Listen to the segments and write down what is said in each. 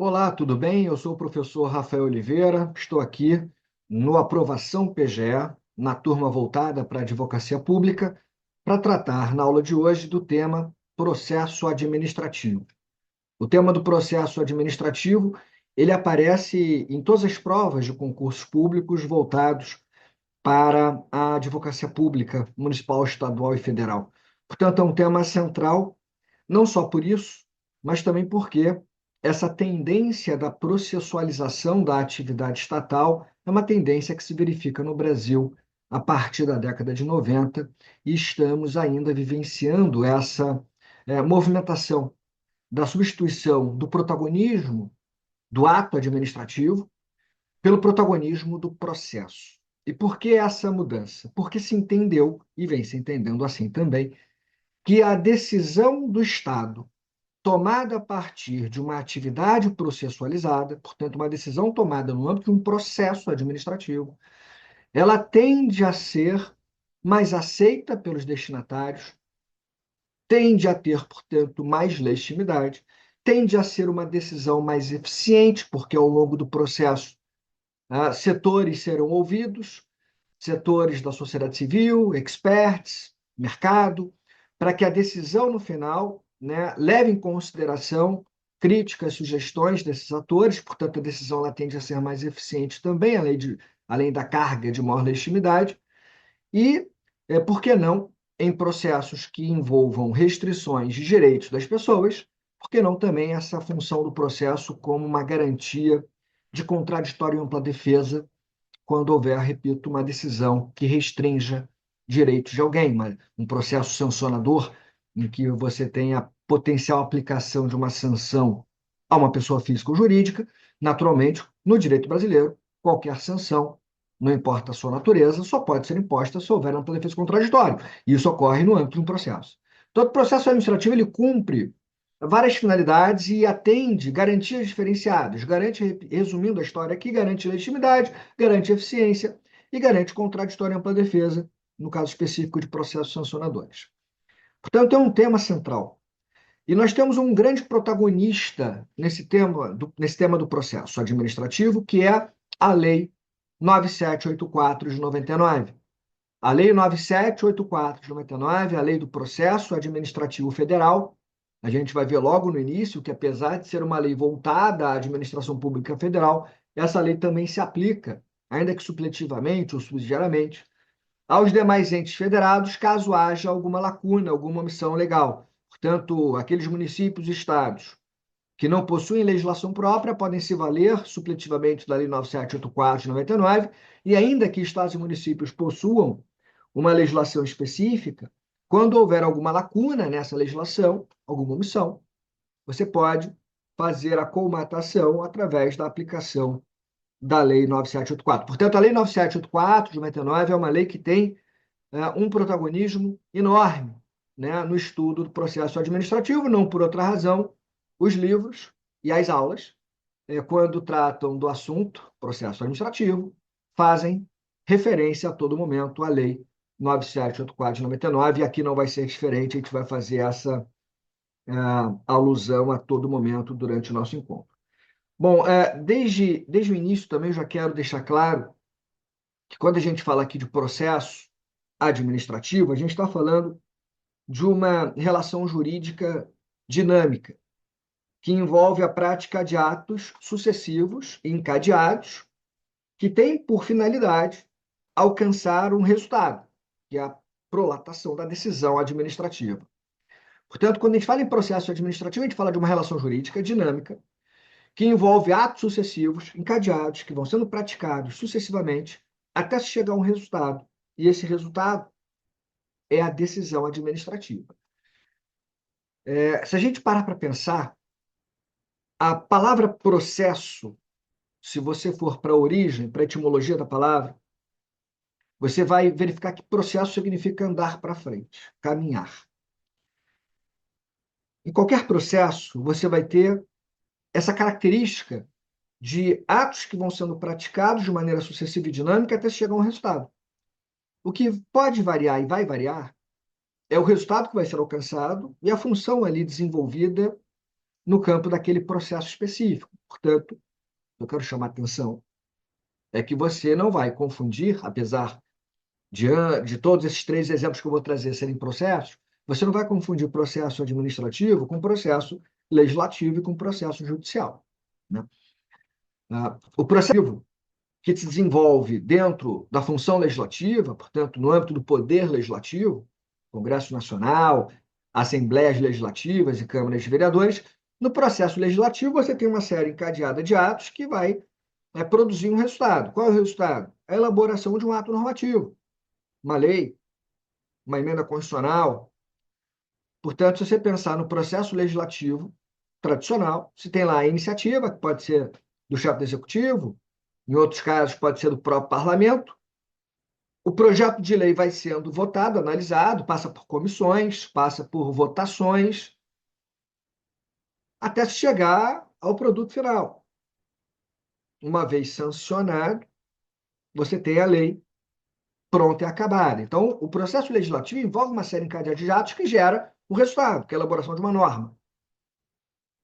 Olá, tudo bem? Eu sou o professor Rafael Oliveira, estou aqui no Aprovação PGE, na turma voltada para a advocacia pública, para tratar na aula de hoje do tema processo administrativo. O tema do processo administrativo, ele aparece em todas as provas de concursos públicos voltados para a advocacia pública municipal, estadual e federal. Portanto, é um tema central, não só por isso, mas também porque essa tendência da processualização da atividade estatal é uma tendência que se verifica no Brasil a partir da década de 90 e estamos ainda vivenciando essa movimentação da substituição do protagonismo do ato administrativo pelo protagonismo do processo. E por que essa mudança? Porque se entendeu, e vem se entendendo assim também, que a decisão do Estado, tomada a partir de uma atividade processualizada, portanto, uma decisão tomada no âmbito de um processo administrativo, ela tende a ser mais aceita pelos destinatários, tende a ter, portanto, mais legitimidade, tende a ser uma decisão mais eficiente, porque ao longo do processo setores serão ouvidos, setores da sociedade civil, experts, mercado, para que a decisão no final, né, leve em consideração críticas, sugestões desses atores, portanto, a decisão ela tende a ser mais eficiente também, além da carga de maior legitimidade, e, por que não, em processos que envolvam restrições de direitos das pessoas, por que não também essa função do processo como uma garantia de contraditório e ampla defesa quando houver, repito, uma decisão que restrinja direitos de alguém, um processo sancionador em que você tem a potencial aplicação de uma sanção a uma pessoa física ou jurídica, naturalmente, no direito brasileiro, qualquer sanção, não importa a sua natureza, só pode ser imposta se houver ampla defesa contraditória. E isso ocorre no âmbito de um processo. Todo processo administrativo ele cumpre várias finalidades e atende garantias diferenciadas. Garante, resumindo a história aqui, garante legitimidade, garante eficiência e garante contraditório e ampla defesa, no caso específico de processos sancionadores. Portanto, é um tema central. E nós temos um grande protagonista nesse tema do processo administrativo, que é a Lei 9784 de 99. A Lei 9784 de 99, a Lei do Processo Administrativo Federal, a gente vai ver logo no início que, apesar de ser uma lei voltada à administração pública federal, essa lei também se aplica, ainda que supletivamente ou subsidiariamente, aos demais entes federados, caso haja alguma lacuna, alguma omissão legal. Portanto, aqueles municípios e estados que não possuem legislação própria podem se valer supletivamente da Lei 9784 de 99, e ainda que estados e municípios possuam uma legislação específica, quando houver alguma lacuna nessa legislação, alguma omissão, você pode fazer a colmatação através da aplicação da Lei 9784. Portanto, a Lei 9784 de 99 é uma lei que tem um protagonismo enorme, né, no estudo do processo administrativo, não por outra razão, os livros e as aulas, quando tratam do assunto, processo administrativo, fazem referência a todo momento à Lei 9784 de 99, e aqui não vai ser diferente, a gente vai fazer essa alusão a todo momento durante o nosso encontro. Bom, desde o início também eu já quero deixar claro que quando a gente fala aqui de processo administrativo, a gente está falando de uma relação jurídica dinâmica, que envolve a prática de atos sucessivos e encadeados, que tem por finalidade alcançar um resultado, que é a prolatação da decisão administrativa. Portanto, quando a gente fala em processo administrativo, a gente fala de uma relação jurídica dinâmica, que envolve atos sucessivos, encadeados, que vão sendo praticados sucessivamente até se chegar a um resultado. E esse resultado é a decisão administrativa. Se a gente parar para pensar, a palavra processo, se você for para a origem, para a etimologia da palavra, você vai verificar que processo significa andar para frente, caminhar. Em qualquer processo, você vai ter essa característica de atos que vão sendo praticados de maneira sucessiva e dinâmica até chegar a um resultado. O que pode variar e vai variar é o resultado que vai ser alcançado e a função ali desenvolvida no campo daquele processo específico. Portanto, eu quero chamar a atenção é que você não vai confundir, apesar de todos esses três exemplos que eu vou trazer serem processos, você não vai confundir processo administrativo com processo legislativo e com processo judicial, né? O processo que se desenvolve dentro da função legislativa, portanto, no âmbito do poder legislativo, Congresso Nacional, Assembleias Legislativas e Câmaras de Vereadores, no processo legislativo você tem uma série encadeada de atos que vai produzir um resultado. Qual é o resultado? A elaboração de um ato normativo, uma lei, uma emenda constitucional. Portanto, se você pensar no processo legislativo tradicional, se tem lá a iniciativa, que pode ser do chefe do executivo, em outros casos pode ser do próprio parlamento. O projeto de lei vai sendo votado, analisado, passa por comissões, passa por votações, até chegar ao produto final. Uma vez sancionado, você tem a lei pronta e acabada. Então, o processo legislativo envolve uma série encadeada de atos que gera o resultado, que é a elaboração de uma norma.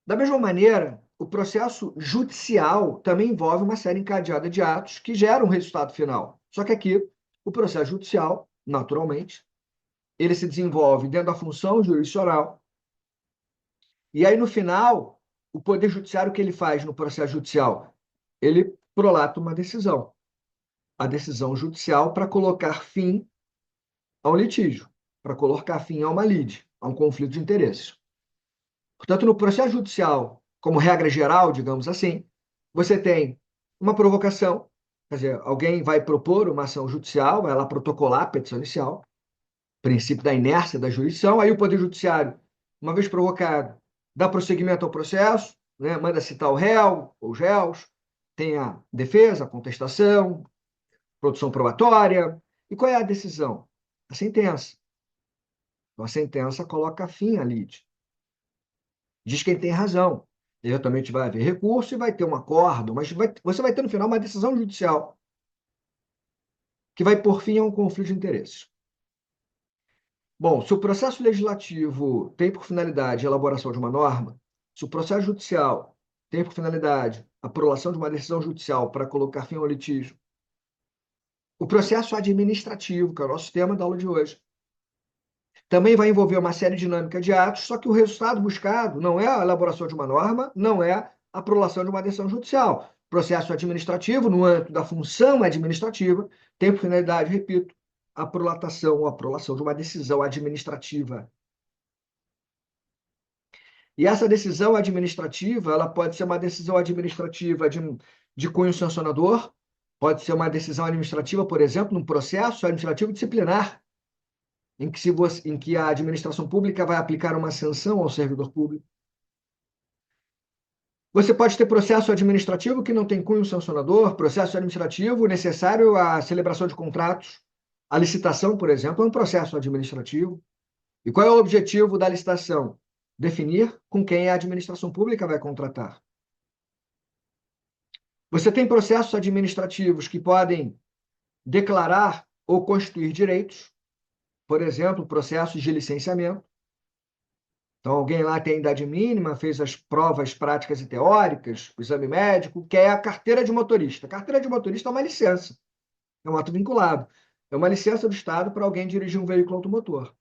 Da mesma maneira, o processo judicial também envolve uma série encadeada de atos que geram um resultado final. Só que aqui, o processo judicial, naturalmente, ele se desenvolve dentro da função jurisdicional. E aí, no final, o Poder Judiciário, o que ele faz no processo judicial? Ele prolata uma decisão. A decisão judicial para colocar fim a um litígio, para colocar fim a uma lide, a um conflito de interesses. Portanto, no processo judicial, como regra geral, digamos assim, você tem uma provocação, quer dizer, alguém vai propor uma ação judicial, vai lá protocolar a petição inicial, princípio da inércia da jurisdição, aí o Poder Judiciário, uma vez provocado, dá prosseguimento ao processo, né, manda citar o réu ou os réus, tem a defesa, a contestação, produção probatória. E qual é a decisão? A sentença. Então, a sentença coloca fim à lide. Diz quem tem razão. Eventualmente vai haver recurso e vai ter um acordo, mas você vai ter no final uma decisão judicial que vai pôr fim a um conflito de interesses. Bom, se o processo legislativo tem por finalidade a elaboração de uma norma, se o processo judicial tem por finalidade a prolação de uma decisão judicial para colocar fim ao litígio, o processo administrativo, que é o nosso tema da aula de hoje, também vai envolver uma série dinâmica de atos, só que o resultado buscado não é a elaboração de uma norma, não é a aprovação de uma decisão judicial. O processo administrativo, no âmbito da função administrativa, tem por finalidade, repito, a prolatação ou aprovação de uma decisão administrativa. E essa decisão administrativa, ela pode ser uma decisão administrativa de cunho sancionador, pode ser uma decisão administrativa, por exemplo, num processo administrativo disciplinar, em que a administração pública vai aplicar uma sanção ao servidor público. Você pode ter processo administrativo que não tem cunho sancionador, processo administrativo necessário à celebração de contratos. A licitação, por exemplo, é um processo administrativo. E qual é o objetivo da licitação? Definir com quem a administração pública vai contratar. Você tem processos administrativos que podem declarar ou constituir direitos, por exemplo, processos de licenciamento. Então, alguém lá tem a idade mínima, fez as provas práticas e teóricas, o exame médico, quer a carteira de motorista. A carteira de motorista é uma licença, é um ato vinculado. É uma licença do Estado para alguém dirigir um veículo automotor.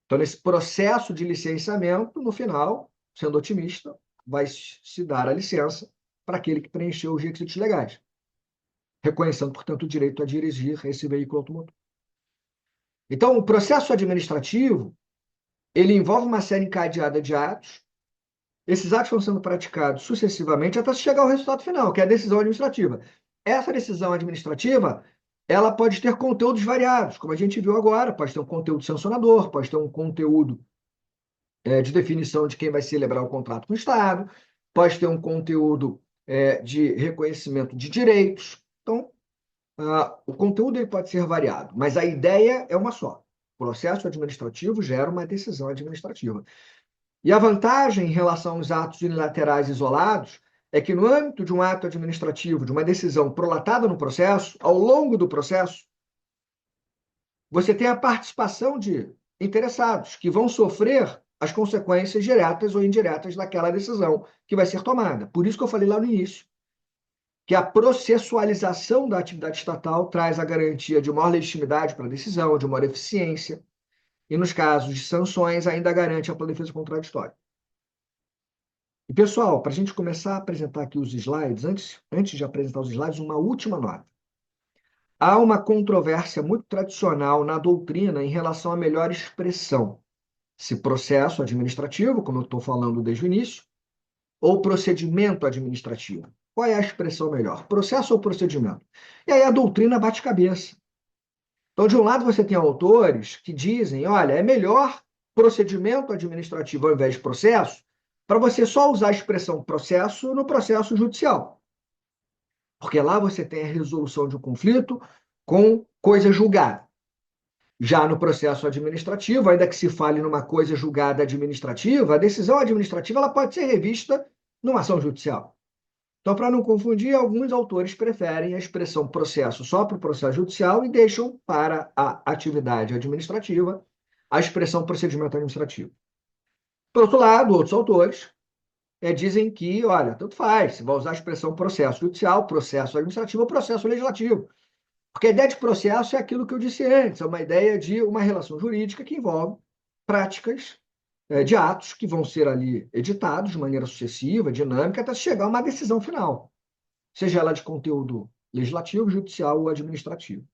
Então, nesse processo de licenciamento, no final, sendo otimista, vai se dar a licença para aquele que preencheu os requisitos legais, reconhecendo, portanto, o direito a dirigir esse veículo automotor. Então, o processo administrativo, ele envolve uma série encadeada de atos. Esses atos vão sendo praticados sucessivamente até chegar ao resultado final, que é a decisão administrativa. Essa decisão administrativa, ela pode ter conteúdos variados, como a gente viu agora, pode ter um conteúdo sancionador, pode ter um conteúdo de definição de quem vai celebrar o contrato com o Estado, pode ter um conteúdo de reconhecimento de direitos. Então, o conteúdo ele pode ser variado, mas a ideia é uma só. O processo administrativo gera uma decisão administrativa. E a vantagem em relação aos atos unilaterais isolados é que, no âmbito de um ato administrativo, de uma decisão prolatada no processo, ao longo do processo, você tem a participação de interessados que vão sofrer as consequências diretas ou indiretas daquela decisão que vai ser tomada. Por isso que eu falei lá no início, que a processualização da atividade estatal traz a garantia de maior legitimidade para a decisão, de maior eficiência, e nos casos de sanções ainda garante a ampla defesa contraditória. E, pessoal, para a gente começar a apresentar aqui os slides, antes de apresentar os slides, uma última nota. Há uma controvérsia muito tradicional na doutrina em relação à melhor expressão, se processo administrativo, como eu estou falando desde o início, ou procedimento administrativo. Qual é a expressão melhor, processo ou procedimento? E aí a doutrina bate cabeça. Então, de um lado, você tem autores que dizem, olha, é melhor procedimento administrativo ao invés de processo, para você só usar a expressão processo no processo judicial. Porque lá você tem a resolução de um conflito com coisa julgada. Já no processo administrativo, ainda que se fale numa coisa julgada administrativa, a decisão administrativa ela pode ser revista numa ação judicial. Então, para não confundir, alguns autores preferem a expressão processo só para o processo judicial e deixam para a atividade administrativa a expressão procedimento administrativo. Por outro lado, outros autores dizem que, olha, tanto faz, se vai usar a expressão processo judicial, processo administrativo ou processo legislativo. Porque a ideia de processo é aquilo que eu disse antes, é uma ideia de uma relação jurídica que envolve práticas de atos que vão ser ali editados de maneira sucessiva, dinâmica, até chegar a uma decisão final, seja ela de conteúdo legislativo, judicial ou administrativo.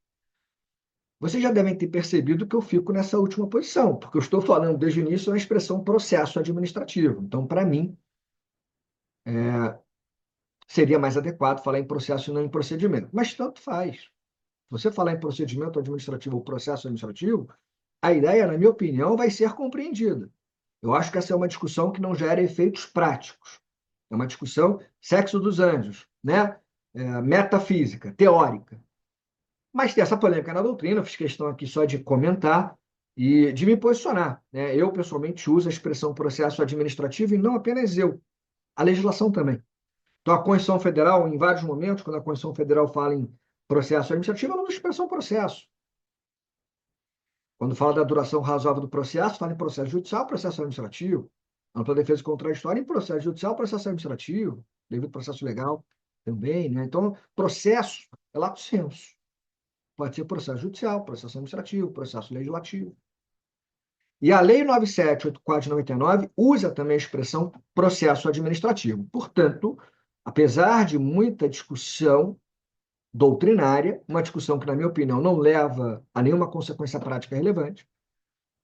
Vocês já devem ter percebido que eu fico nessa última posição, porque eu estou falando desde o início a expressão processo administrativo. Então, para mim, seria mais adequado falar em processo e não em procedimento. Mas tanto faz. Se você falar em procedimento administrativo ou processo administrativo, a ideia, na minha opinião, vai ser compreendida. Eu acho que essa é uma discussão que não gera efeitos práticos. É uma discussão sexo dos anjos, né? Metafísica, teórica. Mas tem essa polêmica na doutrina, eu fiz questão aqui só de comentar e de me posicionar, né? Eu, pessoalmente, uso a expressão processo administrativo e não apenas eu, a legislação também. Então, a Constituição Federal, em vários momentos, quando a Constituição Federal fala em processo administrativo, ela usa a expressão processo. Quando fala da duração razoável do processo, fala em processo judicial, processo administrativo. Ampla defesa contraditória em processo judicial, processo administrativo, devido processo legal também, né? Então, processo é lato sensu. Pode ser processo judicial, processo administrativo, processo legislativo. E a Lei 9784 de 99 usa também a expressão processo administrativo. Portanto, apesar de muita discussão doutrinária, uma discussão que, na minha opinião, não leva a nenhuma consequência prática relevante,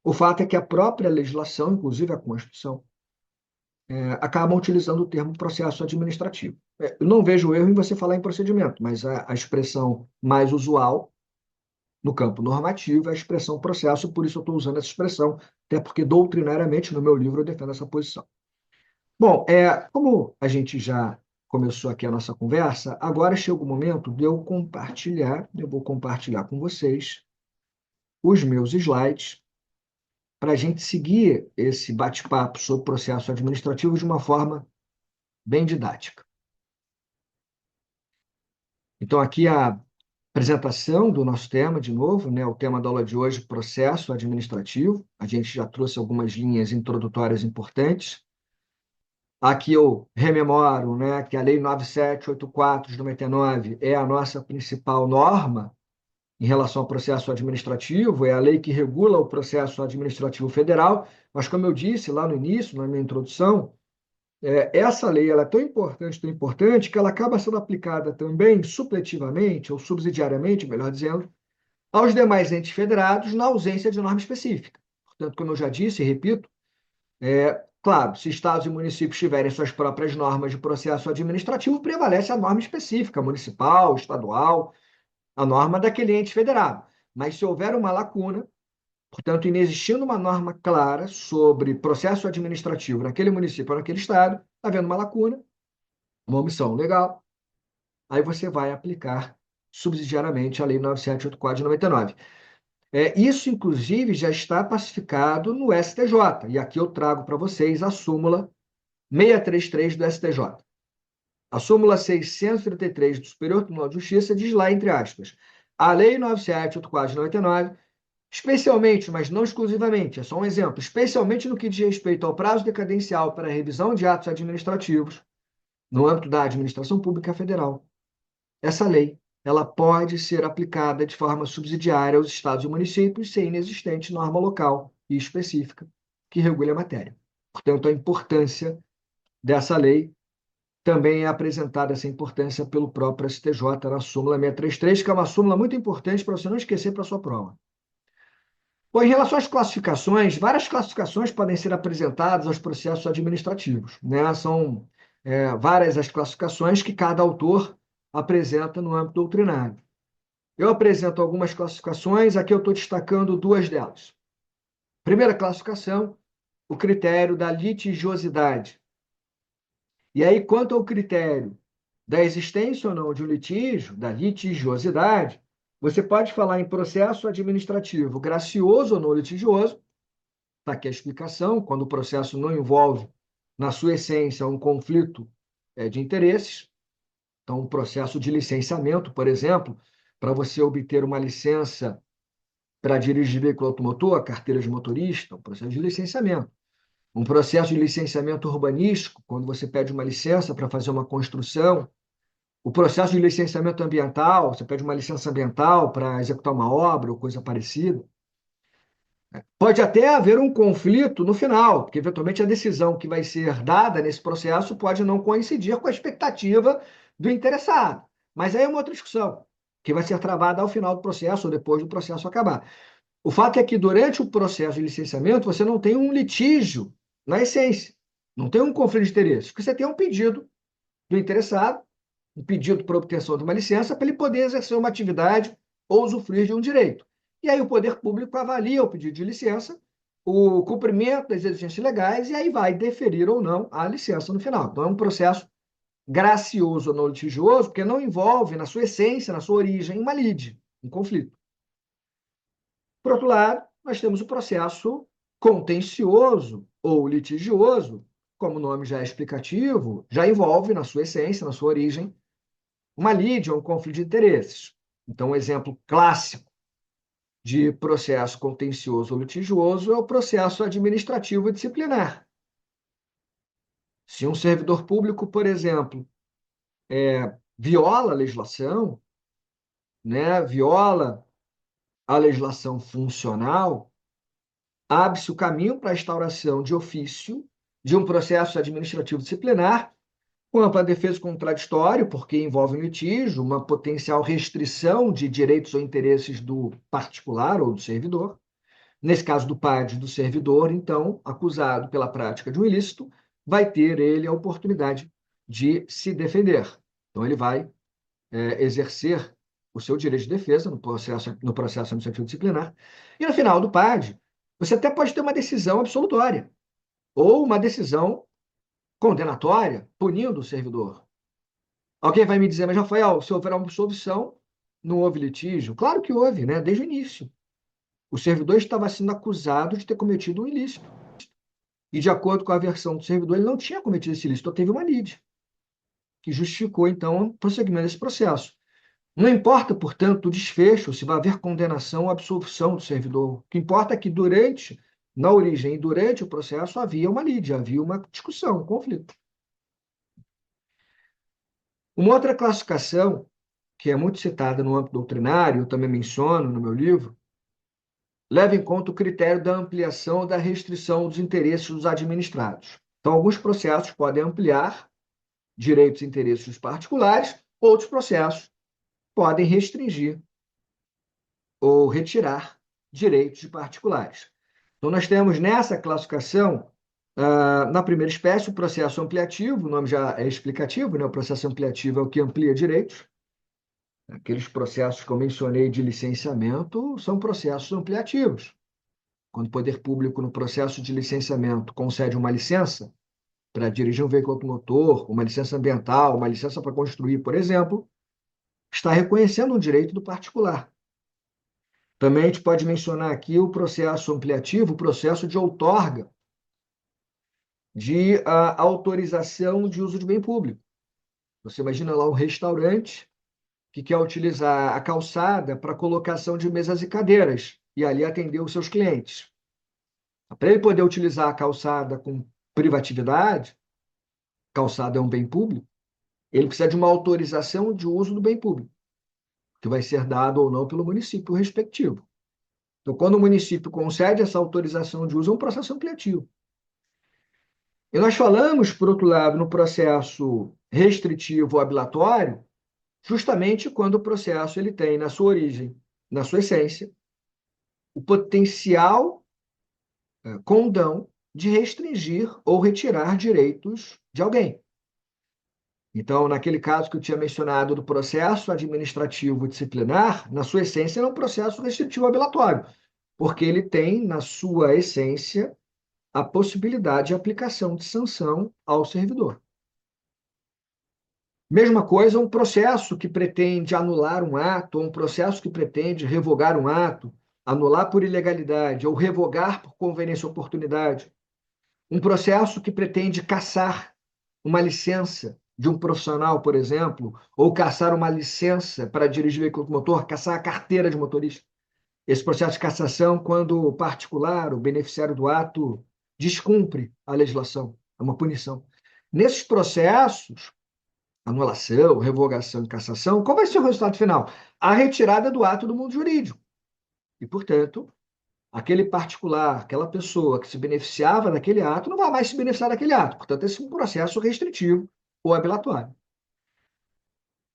o fato é que a própria legislação, inclusive a Constituição, acabam utilizando o termo processo administrativo. Eu não vejo erro em você falar em procedimento, mas a expressão mais usual no campo normativo é a expressão processo, por isso eu estou usando essa expressão, até porque doutrinariamente no meu livro eu defendo essa posição. Bom, como a gente já começou aqui a nossa conversa, agora chega o momento de eu compartilhar, eu vou compartilhar com vocês os meus slides para a gente seguir esse bate-papo sobre processo administrativo de uma forma bem didática. Então, aqui a apresentação do nosso tema, de novo, né? O tema da aula de hoje, processo administrativo. A gente já trouxe algumas linhas introdutórias importantes. Aqui eu rememoro, né, que a Lei 9784 de 99 é a nossa principal norma em relação ao processo administrativo, é a lei que regula o processo administrativo federal, mas, como eu disse lá no início, na minha introdução, essa lei ela é tão importante, que ela acaba sendo aplicada também supletivamente, ou subsidiariamente, melhor dizendo, aos demais entes federados na ausência de norma específica. Portanto, como eu já disse e repito, claro, se estados e municípios tiverem suas próprias normas de processo administrativo, prevalece a norma específica, municipal, estadual, a norma daquele ente federado. Mas se houver uma lacuna, portanto, inexistindo uma norma clara sobre processo administrativo naquele município ou naquele estado, havendo uma lacuna, uma omissão legal, aí você vai aplicar subsidiariamente a Lei 9784 de 99. Isso, inclusive, já está pacificado no STJ, e aqui eu trago para vocês a súmula 633 do STJ. A súmula 633 do Superior Tribunal de Justiça diz lá, entre aspas, a Lei 9784 de 99 Especialmente, mas não exclusivamente, é só um exemplo, especialmente no que diz respeito ao prazo decadencial para a revisão de atos administrativos no âmbito da administração pública federal. Essa lei, ela pode ser aplicada de forma subsidiária aos estados e municípios sem inexistente norma local e específica que regule a matéria. Portanto, a importância dessa lei também é apresentada, essa importância, pelo próprio STJ na súmula 633, que é uma súmula muito importante para você não esquecer para a sua prova. Bom, em relação às classificações, várias classificações podem ser apresentadas aos processos administrativos, né? São várias as classificações que cada autor apresenta no âmbito doutrinário. Eu apresento algumas classificações, aqui eu estou destacando duas delas. Primeira classificação, o critério da litigiosidade. E aí, quanto ao critério da existência ou não de um litígio, da litigiosidade, você pode falar em processo administrativo gracioso ou não litigioso. Está aqui a explicação, quando o processo não envolve, na sua essência, um conflito de interesses. Então, um processo de licenciamento, por exemplo, para você obter uma licença para dirigir veículo automotor, a carteira de motorista, um processo de licenciamento. Um processo de licenciamento urbanístico, quando você pede uma licença para fazer uma construção. O processo de licenciamento ambiental, você pede uma licença ambiental para executar uma obra ou coisa parecida. Pode até haver um conflito no final, porque eventualmente a decisão que vai ser dada nesse processo pode não coincidir com a expectativa do interessado. Mas aí é uma outra discussão, que vai ser travada ao final do processo ou depois do processo acabar. O fato é que durante o processo de licenciamento você não tem um litígio na essência, não tem um conflito de interesses, porque você tem um pedido do interessado, um pedido para obtenção de uma licença para ele poder exercer uma atividade ou usufruir de um direito. E aí o poder público avalia o pedido de licença, o cumprimento das exigências legais, e aí vai deferir ou não a licença no final. Então é um processo gracioso ou não litigioso, porque não envolve, na sua essência, na sua origem, uma lide, um conflito. Por outro lado, nós temos o processo contencioso ou litigioso, como o nome já é explicativo, já envolve, na sua essência, na sua origem, uma lide ou um conflito de interesses. Então, um exemplo clássico de processo contencioso ou litigioso é o processo administrativo disciplinar. Se um servidor público, por exemplo, viola a legislação, né, viola a legislação funcional, abre-se o caminho para a instauração de ofício de um processo administrativo disciplinar com ampla defesa contraditório, porque envolve um litígio, uma potencial restrição de direitos ou interesses do particular ou do servidor. Nesse caso do PAD do servidor, então, acusado pela prática de um ilícito, vai ter ele a oportunidade de se defender. Então, ele vai exercer o seu direito de defesa no processo administrativo disciplinar. E no final do PAD, você até pode ter uma decisão absolutória ou uma decisão condenatória punindo o servidor. Alguém vai me dizer, mas Rafael, se houver uma absolvição, não houve litígio? Claro que houve, né? Desde o início. O servidor estava sendo acusado de ter cometido um ilícito. E, de acordo com a versão do servidor, ele não tinha cometido esse ilícito, teve uma lide, que justificou, então, o prosseguimento desse processo. Não importa, portanto, o desfecho, se vai haver condenação ou absolvição do servidor. O que importa é que na origem e durante o processo, havia uma lide, havia uma discussão, um conflito. Uma outra classificação, que é muito citada no âmbito doutrinário, eu também menciono no meu livro, leva em conta o critério da ampliação ou da restrição dos interesses dos administrados. Então, alguns processos podem ampliar direitos e interesses dos particulares, outros processos podem restringir ou retirar direitos de particulares. Então, nós temos nessa classificação, na primeira espécie, o processo ampliativo, o nome já é explicativo, né? O processo ampliativo é o que amplia direitos. Aqueles processos que eu mencionei de licenciamento são processos ampliativos. Quando o poder público, no processo de licenciamento, concede uma licença para dirigir um veículo automotor, uma licença ambiental, uma licença para construir, por exemplo, está reconhecendo um direito do particular. Também a gente pode mencionar aqui o processo ampliativo, o processo de outorga de autorização de uso de bem público. Você imagina lá um restaurante que quer utilizar a calçada para colocação de mesas e cadeiras. e ali atender os seus clientes. Para ele poder utilizar a calçada com privatividade, calçada é um bem público, ele precisa de uma autorização de uso do bem público, que vai ser dado ou não pelo município respectivo. Então, quando o município concede essa autorização de uso, é um processo ampliativo. E nós falamos, por outro lado, no processo restritivo ou abilatório, justamente quando o processo ele tem na sua origem, na sua essência, o potencial condão de restringir ou retirar direitos de alguém. Então, naquele caso que eu tinha mencionado do processo administrativo disciplinar, na sua essência, é um processo restritivo abilatório, porque ele tem, na sua essência, a possibilidade de aplicação de sanção ao servidor. Mesma coisa, um processo que pretende anular um ato, ou um processo que pretende revogar um ato, anular por ilegalidade ou revogar por conveniência ou oportunidade. Um processo que pretende cassar uma licença de um profissional, por exemplo, ou cassar uma licença para dirigir veículo motor, cassar a carteira de motorista. Esse processo de cassação, quando o particular, o beneficiário do ato, descumpre a legislação, é uma punição. Nesses processos, anulação, revogação e cassação, qual vai ser o resultado final? A retirada do ato do mundo jurídico. E, portanto, aquele particular, aquela pessoa que se beneficiava daquele ato, não vai mais se beneficiar daquele ato. Portanto, esse é um processo restritivo ou abilatório.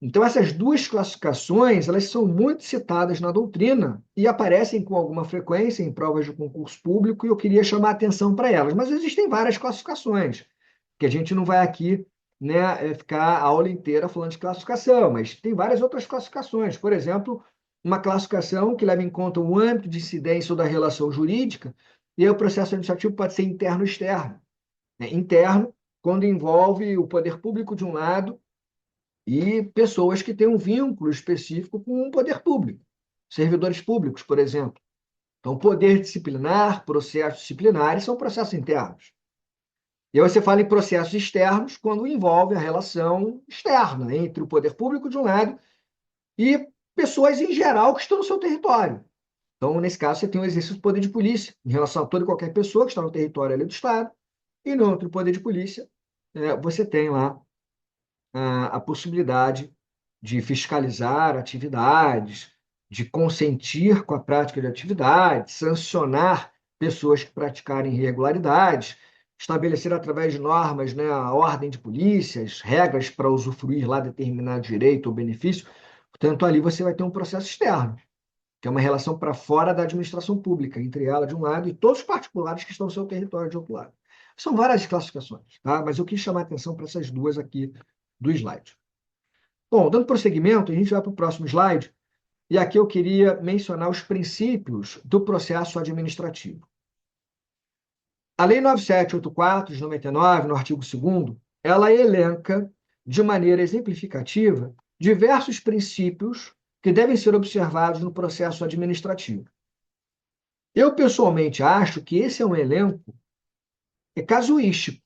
Então, essas duas classificações, elas são muito citadas na doutrina e aparecem com alguma frequência em provas de concurso público, e eu queria chamar a atenção para elas. Mas existem várias classificações, que a gente não vai aqui, né, ficar a aula inteira falando de classificação, mas tem várias outras classificações. Por exemplo, uma classificação que leva em conta o âmbito de incidência ou da relação jurídica, e aí o processo administrativo pode ser interno ou externo. Interno, quando envolve o poder público de um lado e pessoas que têm um vínculo específico com o poder público, servidores públicos, por exemplo. Então, poder disciplinar, processos disciplinares são processos internos. E aí você fala em processos externos quando envolve a relação externa entre o poder público de um lado e pessoas em geral que estão no seu território. Então, nesse caso, você tem o exercício do poder de polícia em relação a toda e qualquer pessoa que está no território ali do Estado, e no outro poder de polícia, você tem lá a possibilidade de fiscalizar atividades, de consentir com a prática de atividades, sancionar pessoas que praticarem irregularidades, estabelecer através de normas, né, a ordem de polícias, regras para usufruir lá determinado direito ou benefício. Portanto, ali você vai ter um processo externo, que é uma relação para fora da administração pública, entre ela de um lado e todos os particulares que estão no seu território de outro lado. São várias classificações, tá? Mas eu quis chamar a atenção para essas duas aqui do slide. Bom, dando prosseguimento, a gente vai para o próximo slide, e aqui eu queria mencionar os princípios do processo administrativo. A Lei 9784, de 99, no artigo 2º, ela elenca, de maneira exemplificativa, diversos princípios que devem ser observados no processo administrativo. Eu, pessoalmente, acho que esse é um elenco casuístico.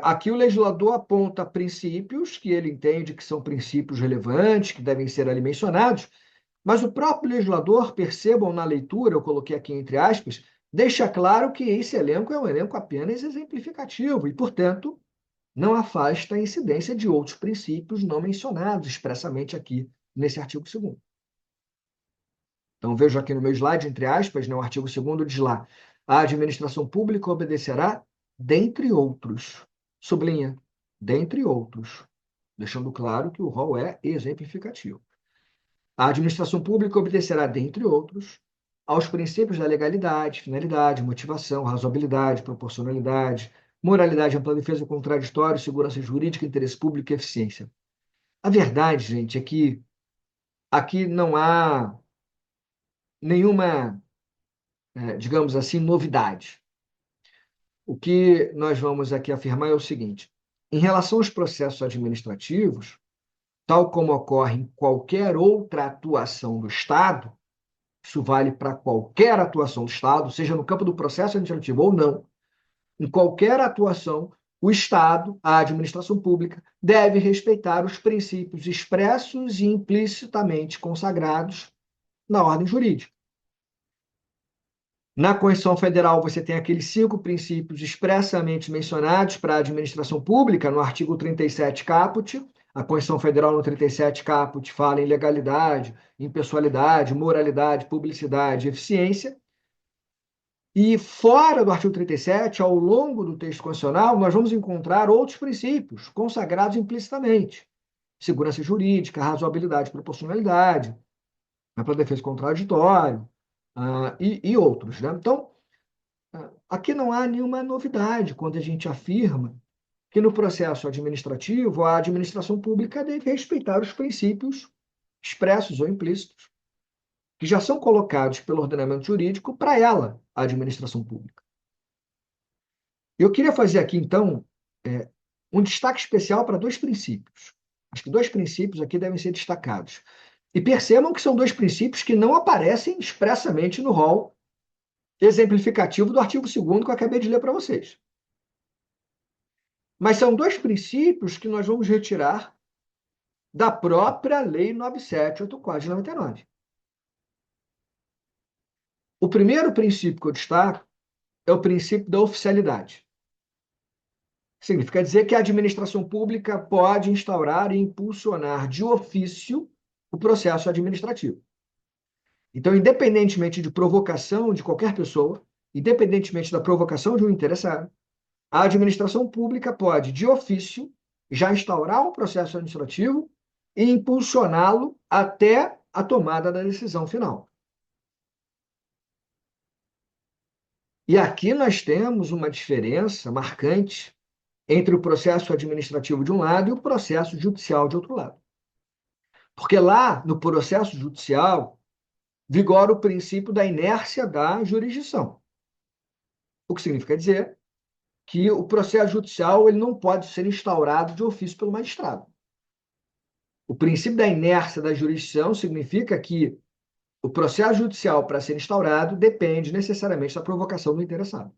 Aqui o legislador aponta princípios que ele entende que são princípios relevantes, que devem ser ali mencionados, mas o próprio legislador, percebam na leitura, eu coloquei aqui entre aspas, deixa claro que esse elenco é um elenco apenas exemplificativo e, portanto, não afasta a incidência de outros princípios não mencionados expressamente aqui nesse artigo 2º. Então, vejo aqui no meu slide, entre aspas, né, o artigo 2º diz lá: a administração pública obedecerá, dentre outros, sublinha, dentre outros, deixando claro que o rol é exemplificativo. A administração pública obedecerá, dentre outros, aos princípios da legalidade, finalidade, motivação, razoabilidade, proporcionalidade, moralidade, ampla defesa, contraditório, segurança jurídica, interesse público e eficiência. A verdade, gente, é que aqui não há nenhuma, digamos assim, novidade. O que nós vamos aqui afirmar é o seguinte: em relação aos processos administrativos, tal como ocorre em qualquer outra atuação do Estado, isso vale para qualquer atuação do Estado, seja no campo do processo administrativo ou não, em qualquer atuação, o Estado, a administração pública, deve respeitar os princípios expressos e implicitamente consagrados na ordem jurídica. Na Constituição Federal, você tem aqueles 5 princípios expressamente mencionados para a administração pública, no artigo 37 caput. A Constituição Federal, no 37 caput, fala em legalidade, impessoalidade, moralidade, publicidade e eficiência. E fora do artigo 37, ao longo do texto constitucional, nós vamos encontrar outros princípios consagrados implicitamente. Segurança jurídica, razoabilidade e proporcionalidade, ampla defesa contraditória, e outros, né? Então, aqui não há nenhuma novidade quando a gente afirma que no processo administrativo a administração pública deve respeitar os princípios expressos ou implícitos que já são colocados pelo ordenamento jurídico para ela, a administração pública. Eu queria fazer aqui, então, um destaque especial para 2 princípios. Acho que 2 princípios aqui devem ser destacados. E percebam que são 2 princípios que não aparecem expressamente no rol exemplificativo do artigo 2º que eu acabei de ler para vocês. Mas são 2 princípios que nós vamos retirar da própria Lei 9784 de 99. O primeiro princípio que eu destaco é o princípio da oficialidade. Significa dizer que a administração pública pode instaurar e impulsionar de ofício o processo administrativo. Então, independentemente de provocação de qualquer pessoa, independentemente da provocação de um interessado, a administração pública pode, de ofício, já instaurar um processo administrativo e impulsioná-lo até a tomada da decisão final. E aqui nós temos uma diferença marcante entre o processo administrativo de um lado e o processo judicial de outro lado. Porque lá, no processo judicial, vigora o princípio da inércia da jurisdição. O que significa dizer que o processo judicial ele não pode ser instaurado de ofício pelo magistrado. O princípio da inércia da jurisdição significa que o processo judicial, para ser instaurado, depende necessariamente da provocação do interessado.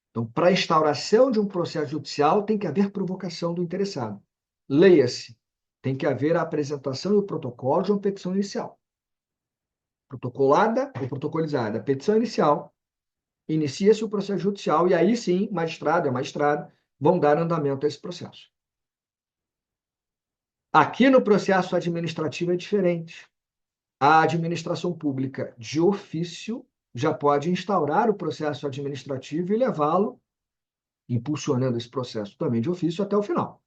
Então, para a instauração de um processo judicial, tem que haver provocação do interessado. Leia-se, tem que haver a apresentação e o protocolo de uma petição inicial. Protocolada ou protocolizada. A petição inicial, inicia-se o processo judicial e aí sim, magistrado e a magistrada vão dar andamento a esse processo. Aqui no processo administrativo é diferente. A administração pública, de ofício, já pode instaurar o processo administrativo e levá-lo, impulsionando esse processo também de ofício até o final.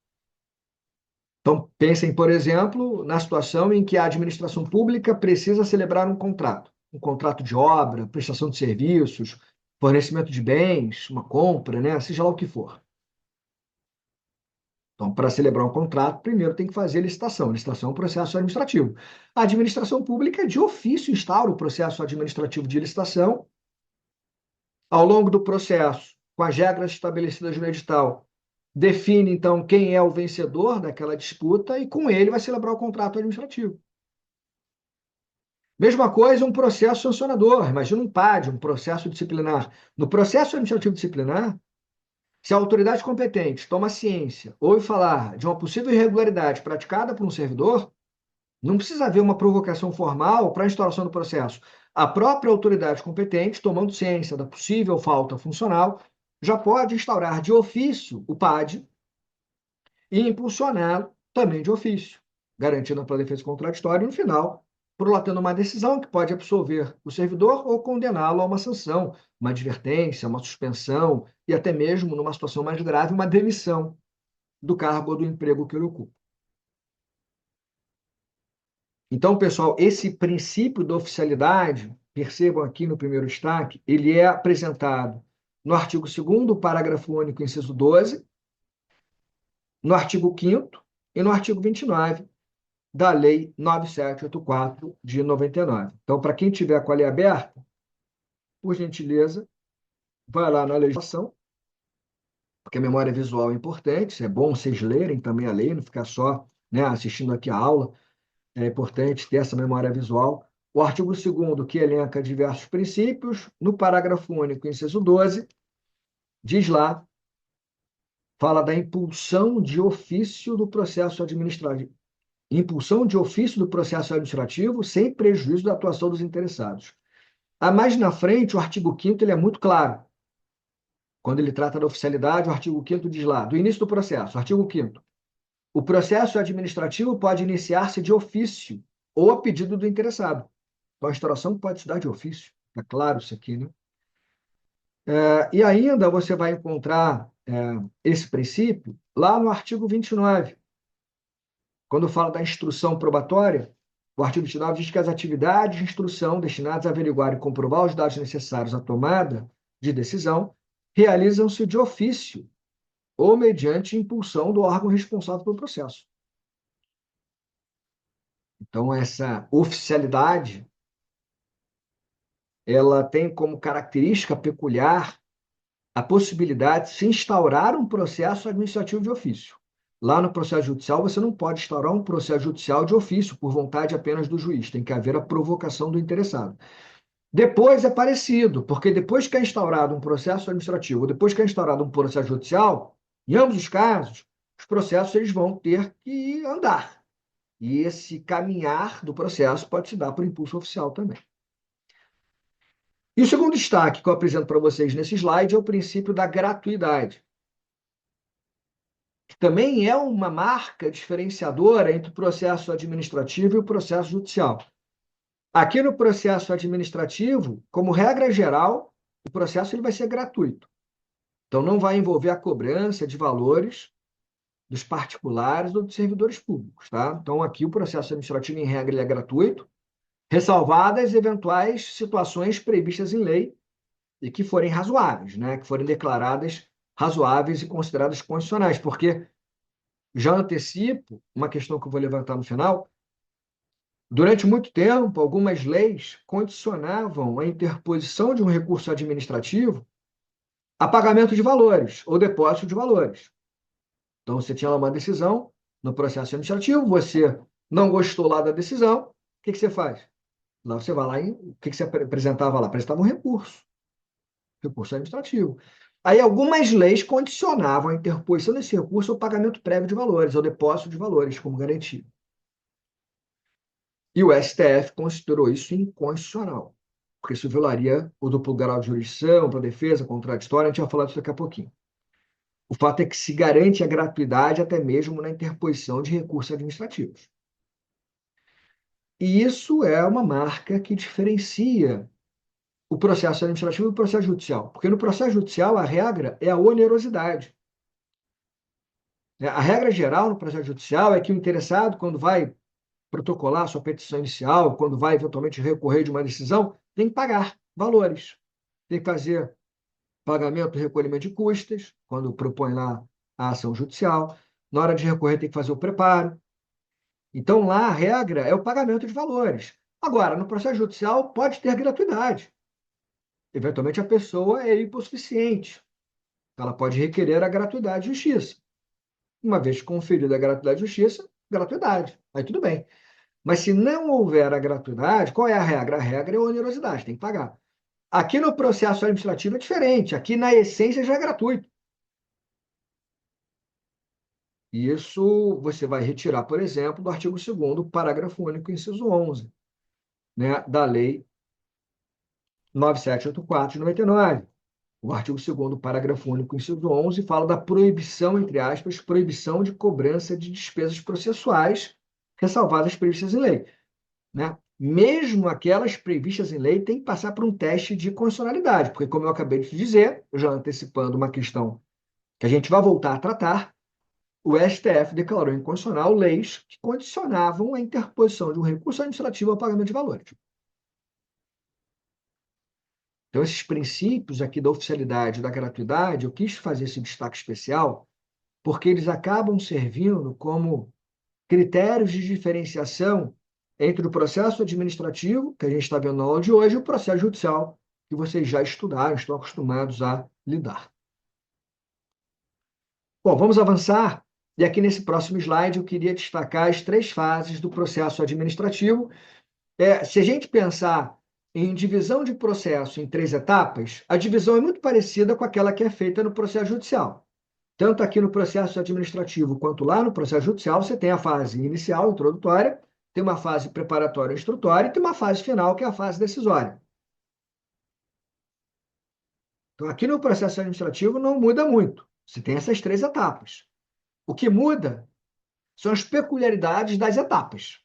Então, pensem, por exemplo, na situação em que a administração pública precisa celebrar um contrato de obra, prestação de serviços, fornecimento de bens, uma compra, né? Seja lá o que for. Então, para celebrar um contrato, primeiro tem que fazer licitação. Licitação é um processo administrativo. A administração pública, de ofício, instaura o processo administrativo de licitação. Ao longo do processo, com as regras estabelecidas no edital, define, então, quem é o vencedor daquela disputa e, com ele, vai celebrar o contrato administrativo. Mesma coisa, um processo sancionador. Imagina um PAD, um processo disciplinar. No processo administrativo disciplinar, se a autoridade competente toma ciência, ouve falar de uma possível irregularidade praticada por um servidor, não precisa haver uma provocação formal para a instauração do processo. A própria autoridade competente, tomando ciência da possível falta funcional, já pode instaurar de ofício o PAD e impulsioná-lo também de ofício, garantindo a defesa contraditória e, no final, prolatando uma decisão que pode absolver o servidor ou condená-lo a uma sanção, uma advertência, uma suspensão e até mesmo, numa situação mais grave, uma demissão do cargo ou do emprego que ele ocupa. Então, pessoal, esse princípio da oficialidade, percebam aqui no primeiro destaque, ele é apresentado no artigo 2º, parágrafo único, inciso 12, no artigo 5º e no artigo 29 da Lei 9784 de 99. Então, para quem tiver com a lei aberta, por gentileza, vai lá na legislação, porque a memória visual é importante, é bom vocês lerem também a lei, não ficar só, né, assistindo aqui a aula, é importante ter essa memória visual. O artigo 2º, que elenca diversos princípios, no parágrafo único, inciso 12, diz lá, fala da impulsão de ofício do processo administrativo. impulsão de ofício do processo administrativo sem prejuízo da atuação dos interessados. Mais na frente, o artigo 5º ele é muito claro. Quando ele trata da oficialidade, o artigo 5º diz lá, do início do processo, artigo 5º, o processo administrativo pode iniciar-se de ofício ou a pedido do interessado. Então, a instauração pode se dar de ofício. Está claro isso aqui, né? E ainda você vai encontrar esse princípio lá no artigo 29, quando fala da instrução probatória. O artigo 29 diz que as atividades de instrução destinadas a averiguar e comprovar os dados necessários à tomada de decisão realizam-se de ofício ou mediante impulsão do órgão responsável pelo processo. Então, essa oficialidade, ela tem como característica peculiar a possibilidade de se instaurar um processo administrativo de ofício. Lá no processo judicial, você não pode instaurar um processo judicial de ofício por vontade apenas do juiz, tem que haver a provocação do interessado. Depois é parecido, porque depois que é instaurado um processo administrativo, depois que é instaurado um processo judicial, em ambos os casos, os processos eles vão ter que andar. E esse caminhar do processo pode se dar por impulso oficial também. E o segundo destaque que eu apresento para vocês nesse slide é o princípio da gratuidade, que também é uma marca diferenciadora entre o processo administrativo e o processo judicial. Aqui no processo administrativo, como regra geral, o processo ele vai ser gratuito. Então, não vai envolver a cobrança de valores dos particulares ou dos servidores públicos, tá? Então, aqui o processo administrativo, em regra, ele é gratuito, ressalvadas eventuais situações previstas em lei e que forem razoáveis, né? Que forem declaradas razoáveis e consideradas constitucionais, porque já antecipo uma questão que eu vou levantar no final. Durante muito tempo, algumas leis condicionavam a interposição de um recurso administrativo a pagamento de valores ou depósito de valores. Então, você tinha lá uma decisão no processo administrativo, você não gostou lá da decisão, o que você faz? Lá você vai lá e o que você apresentava lá? Apresentava um recurso administrativo. Aí algumas leis condicionavam a interposição desse recurso ao pagamento prévio de valores, ao depósito de valores como garantia. E o STF considerou isso inconstitucional, porque isso violaria o duplo grau de jurisdição, para defesa, contraditória, a gente vai falar disso daqui a pouquinho. O fato é que se garante a gratuidade até mesmo na interposição de recursos administrativos. E isso é uma marca que diferencia o processo administrativo do processo judicial, porque no processo judicial a regra é a onerosidade. A regra geral no processo judicial é que o interessado, quando vai protocolar sua petição inicial, quando vai eventualmente recorrer de uma decisão, tem que pagar valores. Tem que fazer pagamento e recolhimento de custas, quando propõe lá a ação judicial. Na hora de recorrer, tem que fazer o preparo. Então, lá a regra é o pagamento de valores. Agora, no processo judicial, pode ter gratuidade. Eventualmente, a pessoa é hipossuficiente. Ela pode requerer a gratuidade de justiça. Uma vez conferida a gratuidade de justiça, gratuidade. Aí tudo bem. Mas se não houver a gratuidade, qual é a regra? A regra é a onerosidade, tem que pagar. Aqui no processo administrativo é diferente. Aqui, na essência, já é gratuito. E isso você vai retirar, por exemplo, do artigo 2º, parágrafo único, inciso 11, né, da Lei 9784 de 99. O artigo 2º, parágrafo único, inciso 11, fala da proibição, entre aspas, proibição de cobrança de despesas processuais ressalvadas previstas em lei, né? Mesmo aquelas previstas em lei têm que passar por um teste de constitucionalidade, porque, como eu acabei de dizer, já antecipando uma questão que a gente vai voltar a tratar, o STF declarou inconstitucional leis que condicionavam a interposição de um recurso administrativo ao pagamento de valores. Então, esses princípios aqui da oficialidade e da gratuidade, eu quis fazer esse destaque especial, porque eles acabam servindo como critérios de diferenciação entre o processo administrativo, que a gente está vendo na aula de hoje, e o processo judicial, que vocês já estudaram, estão acostumados a lidar. Bom, vamos avançar. E aqui nesse próximo slide eu queria destacar as 3 fases do processo administrativo. Se a gente pensar em divisão de processo em 3 etapas, a divisão é muito parecida com aquela que é feita no processo judicial. Tanto aqui no processo administrativo quanto lá no processo judicial, você tem a fase inicial, introdutória, tem uma fase preparatória instrutória e tem uma fase final, que é a fase decisória. Então, aqui no processo administrativo não muda muito. Você tem essas três etapas. O que muda são as peculiaridades das etapas.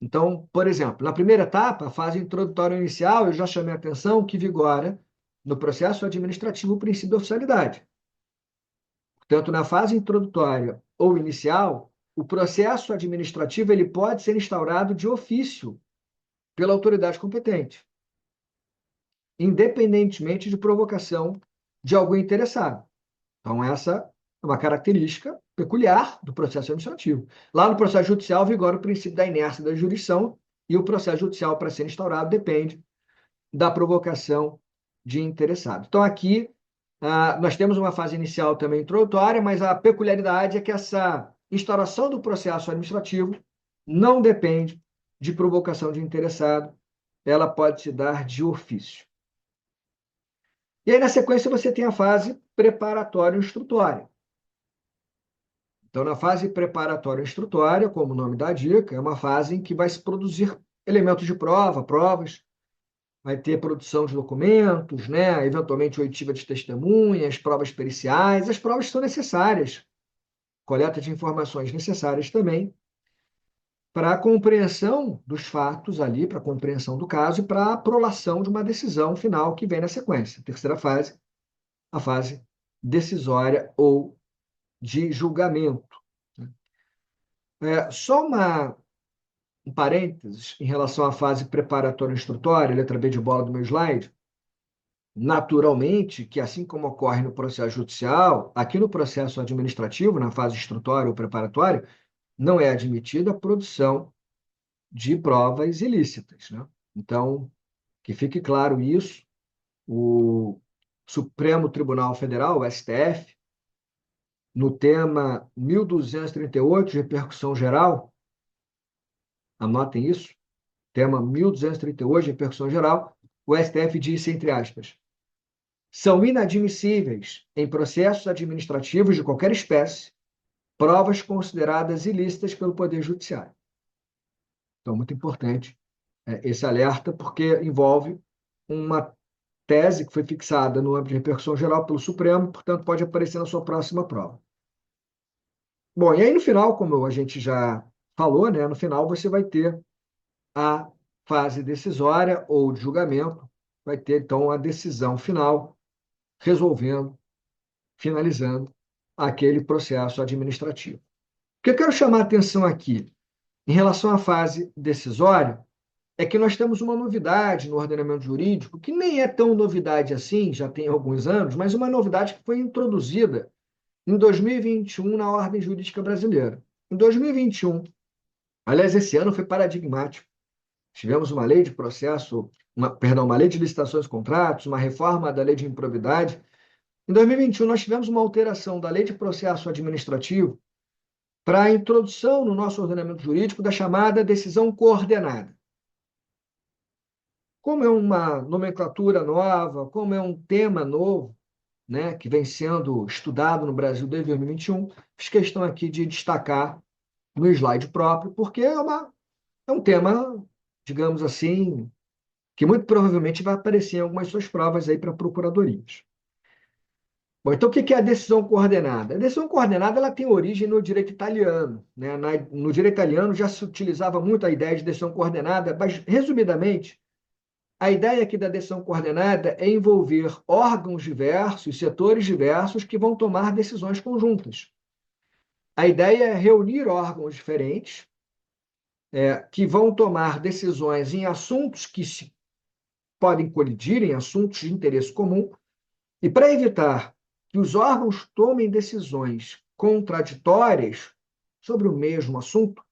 Então, por exemplo, na primeira etapa, a fase introdutória inicial, eu já chamei a atenção que vigora no processo administrativo o princípio da oficialidade. Portanto, na fase introdutória ou inicial, o processo administrativo ele pode ser instaurado de ofício pela autoridade competente, independentemente de provocação de algum interessado. Então, essa é uma característica peculiar do processo administrativo. Lá no processo judicial vigora o princípio da inércia da jurisdição e o processo judicial, para ser instaurado, depende da provocação de interessado. Então, aqui, nós temos uma fase inicial também introdutória, mas a peculiaridade é que essa instauração do processo administrativo não depende de provocação de interessado, ela pode se dar de ofício. E aí, na sequência, você tem a fase preparatória instrutória. Então, na fase preparatória instrutória, como o nome dá a dica, é uma fase em que vai se produzir elementos de prova, provas, vai ter produção de documentos, né? Eventualmente oitiva de testemunhas, provas periciais, as provas são necessárias, coleta de informações necessárias também para a compreensão dos fatos ali, para a compreensão do caso e para a prolação de uma decisão final que vem na sequência. Terceira fase, a fase decisória ou de julgamento. Só um parênteses em relação à fase preparatória instrutória, letra B de bola do meu slide. Naturalmente, que assim como ocorre no processo judicial, aqui no processo administrativo, na fase instrutória ou preparatória, não é admitida a produção de provas ilícitas, né? Então, que fique claro isso, o Supremo Tribunal Federal, o STF, no tema 1238, de repercussão geral, anotem isso, tema 1238, de repercussão geral, o STF disse, entre aspas, são inadmissíveis, em processos administrativos de qualquer espécie, provas consideradas ilícitas pelo Poder Judiciário. Então, muito importante esse alerta, porque envolve uma tese que foi fixada no âmbito de repercussão geral pelo Supremo, portanto, pode aparecer na sua próxima prova. Bom, e aí no final, como a gente já falou, né, no final você vai ter a fase decisória ou de julgamento, vai ter, então, a decisão final, resolvendo, finalizando aquele processo administrativo. O que eu quero chamar a atenção aqui, em relação à fase decisória, é que nós temos uma novidade no ordenamento jurídico, que nem é tão novidade assim, já tem alguns anos, mas uma novidade que foi introduzida em 2021 na ordem jurídica brasileira. Em 2021, aliás, esse ano foi paradigmático. Tivemos uma lei de processo, uma lei de licitações e contratos, uma reforma da lei de improbidade. Em 2021, nós tivemos uma alteração da lei de processo administrativo para a introdução no nosso ordenamento jurídico da chamada decisão coordenada. Como é uma nomenclatura nova, como é um tema novo, né, que vem sendo estudado no Brasil desde 2021, fiz questão aqui de destacar no slide próprio, porque é um tema, digamos assim, que muito provavelmente vai aparecer em algumas suas provas aí para procuradorias. Bom, então o que é a decisão coordenada? A decisão coordenada ela tem origem no direito italiano, né? No direito italiano já se utilizava muito a ideia de decisão coordenada, mas, resumidamente, a ideia aqui da decisão coordenada é envolver órgãos diversos, setores diversos que vão tomar decisões conjuntas. A ideia é reunir órgãos diferentes que vão tomar decisões em assuntos que se podem colidir, em assuntos de interesse comum, e para evitar que os órgãos tomem decisões contraditórias sobre o mesmo assunto,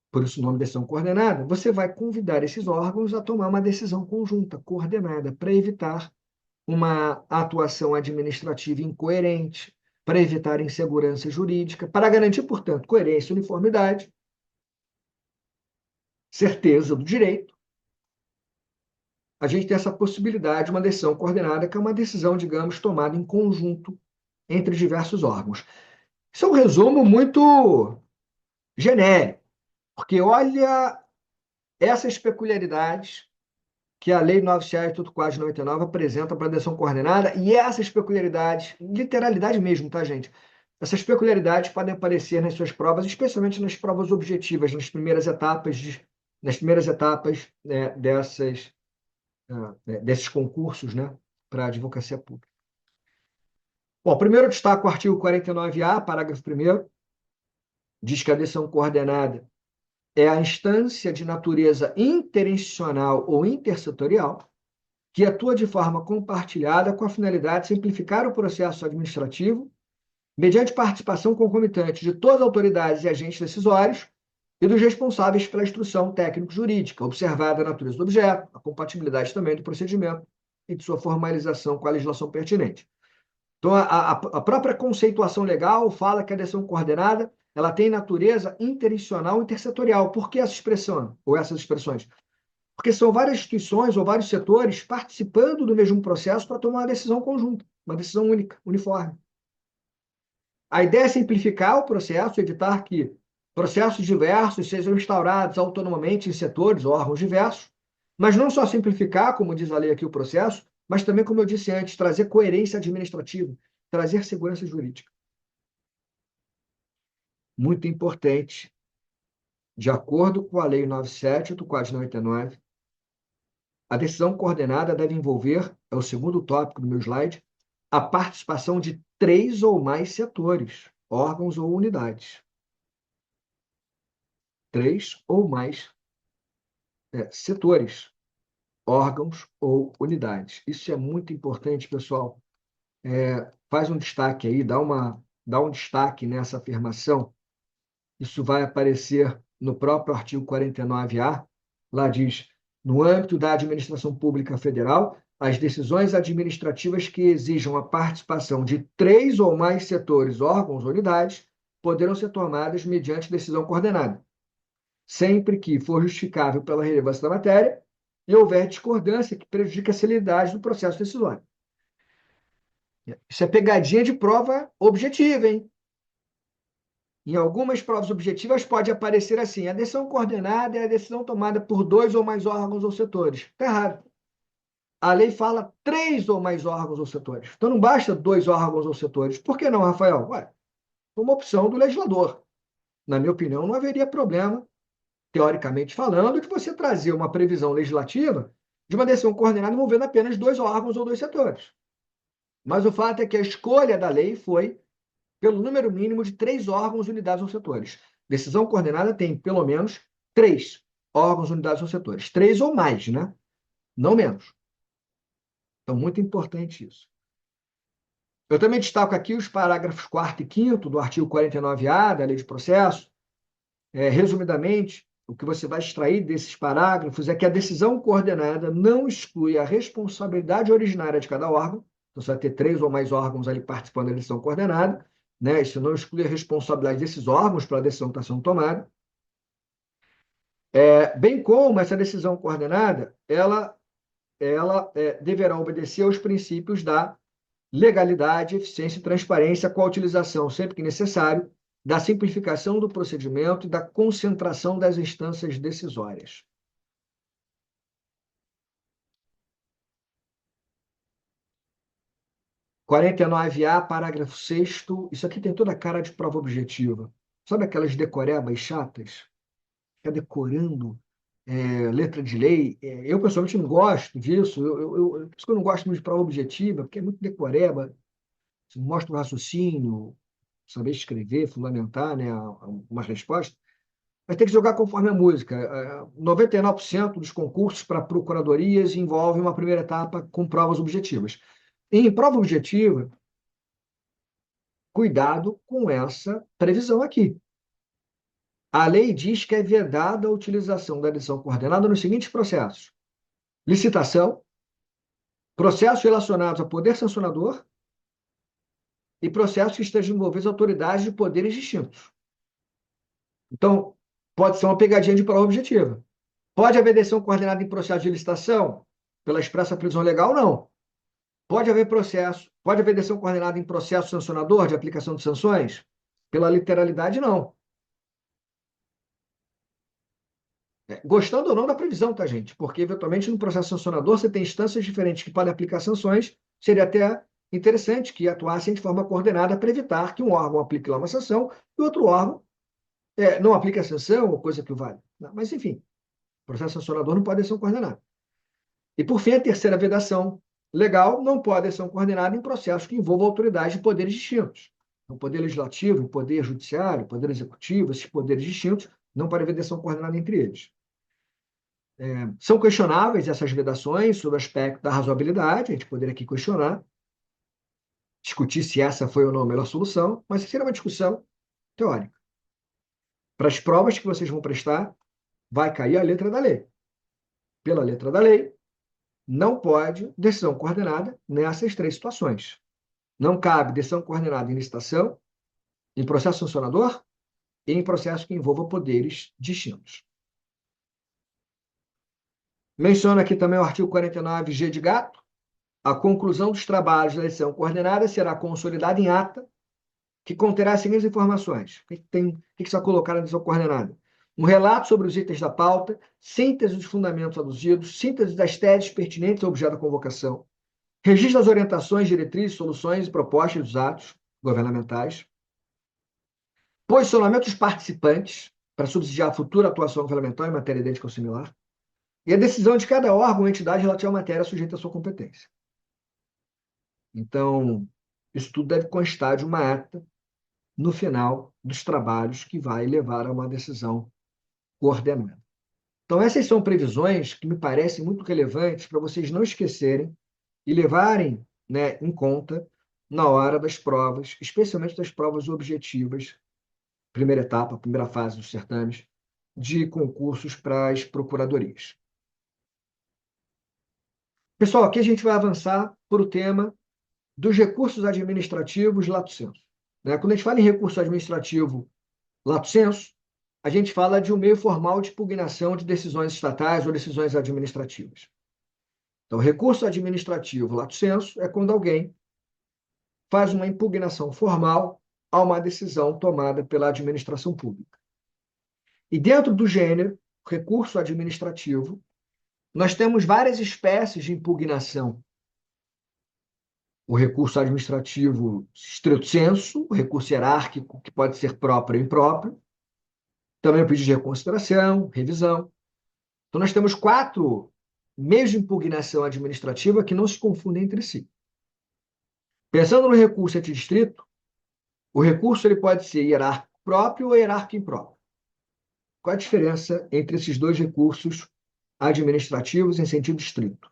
por isso o nome decisão coordenada, você vai convidar esses órgãos a tomar uma decisão conjunta, coordenada, para evitar uma atuação administrativa incoerente, para evitar insegurança jurídica, para garantir, portanto, coerência e uniformidade, certeza do direito a gente tem essa possibilidade de uma decisão coordenada, que é uma decisão, digamos, tomada em conjunto entre diversos órgãos. Isso é um resumo muito genérico, porque olha essas peculiaridades que a Lei 9.784 de 99 apresenta para a decisão coordenada, e essas peculiaridades, literalidade mesmo, tá, gente? Essas peculiaridades podem aparecer nas suas provas, especialmente nas provas objetivas, nas primeiras etapas, né, desses concursos, né, para a advocacia pública. Bom, primeiro eu destaco o artigo 49A, parágrafo 1º, diz que a decisão coordenada é a instância de natureza interinstitucional ou intersetorial que atua de forma compartilhada com a finalidade de simplificar o processo administrativo, mediante participação concomitante de todas as autoridades e agentes decisórios e dos responsáveis pela instrução técnico-jurídica, observada a natureza do objeto, a compatibilidade também do procedimento e de sua formalização com a legislação pertinente. Então, a própria conceituação legal fala que a decisão coordenada ela tem natureza interinstitucional e intersetorial. Por que essa expressão, ou essas expressões? Porque são várias instituições ou vários setores participando do mesmo processo para tomar uma decisão conjunta, uma decisão única, uniforme. A ideia é simplificar o processo, evitar que processos diversos sejam instaurados autonomamente em setores ou órgãos diversos, mas não só simplificar, como diz a lei aqui, o processo, mas também, como eu disse antes, trazer coerência administrativa, trazer segurança jurídica. Muito importante, de acordo com a Lei 9.784 de 99, a decisão coordenada deve envolver, é o segundo tópico do meu slide, a participação de 3 ou mais setores, órgãos ou unidades. 3 ou mais setores, órgãos ou unidades. Isso é muito importante, pessoal. Faz um destaque aí, dá um destaque nessa afirmação. Isso vai aparecer no próprio artigo 49A. Lá diz: no âmbito da administração pública federal, as decisões administrativas que exijam a participação de 3 ou mais setores, órgãos ou unidades poderão ser tomadas mediante decisão coordenada, sempre que for justificável pela relevância da matéria e houver discordância que prejudique a celeridade do processo decisório. Isso é pegadinha de prova objetiva, hein? Em algumas provas objetivas pode aparecer assim: a decisão coordenada é a decisão tomada por 2 ou mais órgãos ou setores. Está errado. A lei fala 3 ou mais órgãos ou setores. Então não basta 2 órgãos ou setores. Por que não, Rafael? Ué, uma opção do legislador. Na minha opinião, não haveria problema, teoricamente falando, de você trazer uma previsão legislativa de uma decisão coordenada envolvendo apenas 2 órgãos ou 2 setores. Mas o fato é que a escolha da lei foi pelo número mínimo de 3 órgãos, unidades ou setores. Decisão coordenada tem pelo menos 3 órgãos, unidades ou setores. 3 ou mais, né? Não menos. Então, muito importante isso. Eu também destaco aqui os parágrafos 4º e 5º do artigo 49A da Lei de Processo. Resumidamente, o que você vai extrair desses parágrafos é que a decisão coordenada não exclui a responsabilidade originária de cada órgão. Então, você vai ter 3 ou mais órgãos ali participando da decisão coordenada, né? Isso não exclui a responsabilidade desses órgãos pela decisão que está sendo tomada. Bem como essa decisão coordenada, ela deverá obedecer aos princípios da legalidade, eficiência e transparência, com a utilização, sempre que necessário, da simplificação do procedimento e da concentração das instâncias decisórias. Artigo 49A, parágrafo 6º, isso aqui tem toda a cara de prova objetiva. Sabe aquelas decorebas chatas? Fica decorando letra de lei. Eu, pessoalmente, não gosto disso. Por isso que eu não gosto muito de prova objetiva, porque é muito decoreba. Você não mostra o raciocínio, saber escrever, fundamentar, né, uma resposta. Mas tem que jogar conforme a música. 99% dos concursos para procuradorias envolvem uma primeira etapa com provas objetivas. Em prova objetiva, cuidado com essa previsão aqui. A lei diz que é vedada a utilização da decisão coordenada nos seguintes processos: licitação, processos relacionados a poder sancionador e processos que estejam envolvidos autoridades de poderes distintos. Então, pode ser uma pegadinha de prova objetiva. Pode haver decisão coordenada em processo de licitação? Pela expressa previsão legal, não. Pode haver processo, pode haver decisão coordenada em processo sancionador de aplicação de sanções? Pela literalidade, não. Gostando ou não da previsão, tá, gente? Porque, eventualmente, no processo sancionador, você tem instâncias diferentes que podem aplicar sanções. Seria até interessante que atuassem de forma coordenada para evitar que um órgão aplique lá uma sanção e outro órgão não aplique a sanção ou coisa que o vale. Mas, enfim, o processo sancionador não pode ser coordenado. E, por fim, a terceira vedação legal não pode ser coordenada em processos que envolvam autoridades de poderes distintos. O poder legislativo, o poder judiciário, o poder executivo, esses poderes distintos, não pode haver decisão coordenada entre eles. São questionáveis essas vedações sobre o aspecto da razoabilidade, a gente poderia aqui questionar, discutir se essa foi ou não a melhor solução, mas seria uma discussão teórica. Para as provas que vocês vão prestar, vai cair a letra da lei. Pela letra da lei, não pode decisão coordenada nessas três situações. Não cabe decisão coordenada em licitação, em processo sancionador e em processo que envolva poderes distintos. Menciono aqui também o artigo 49G de gato. A conclusão dos trabalhos da decisão coordenada será consolidada em ata, que conterá as seguintes informações. O que você vai colocar na decisão coordenada? Um relato sobre os itens da pauta, síntese dos fundamentos aduzidos, síntese das teses pertinentes ao objeto da convocação, registro das orientações, diretrizes, soluções e propostas dos atos governamentais, posicionamento dos participantes para subsidiar a futura atuação governamental em matéria idêntica ou similar, e a decisão de cada órgão ou entidade relativa à matéria sujeita à sua competência. Então, isso tudo deve constar de uma ata no final dos trabalhos que vai levar a uma decisão coordenada. Então, essas são previsões que me parecem muito relevantes para vocês não esquecerem e levarem, né, em conta na hora das provas, especialmente das provas objetivas, primeira etapa, primeira fase dos certames, de concursos para as procuradorias. Pessoal, aqui a gente vai avançar para o tema dos recursos administrativos lato sensu. Quando a gente fala em recurso administrativo lato sensu, a gente fala de um meio formal de impugnação de decisões estatais ou decisões administrativas. Então, recurso administrativo lato sensu é quando alguém faz uma impugnação formal a uma decisão tomada pela administração pública. E dentro do gênero recurso administrativo, nós temos várias espécies de impugnação. O recurso administrativo stricto sensu, o recurso hierárquico, que pode ser próprio ou impróprio, também o pedido de reconsideração, revisão. Então, nós temos 4 meios de impugnação administrativa que não se confundem entre si. Pensando no recurso antidistrito, o recurso ele pode ser hierárquico próprio ou hierárquico impróprio. Qual a diferença entre esses dois recursos administrativos em sentido estrito?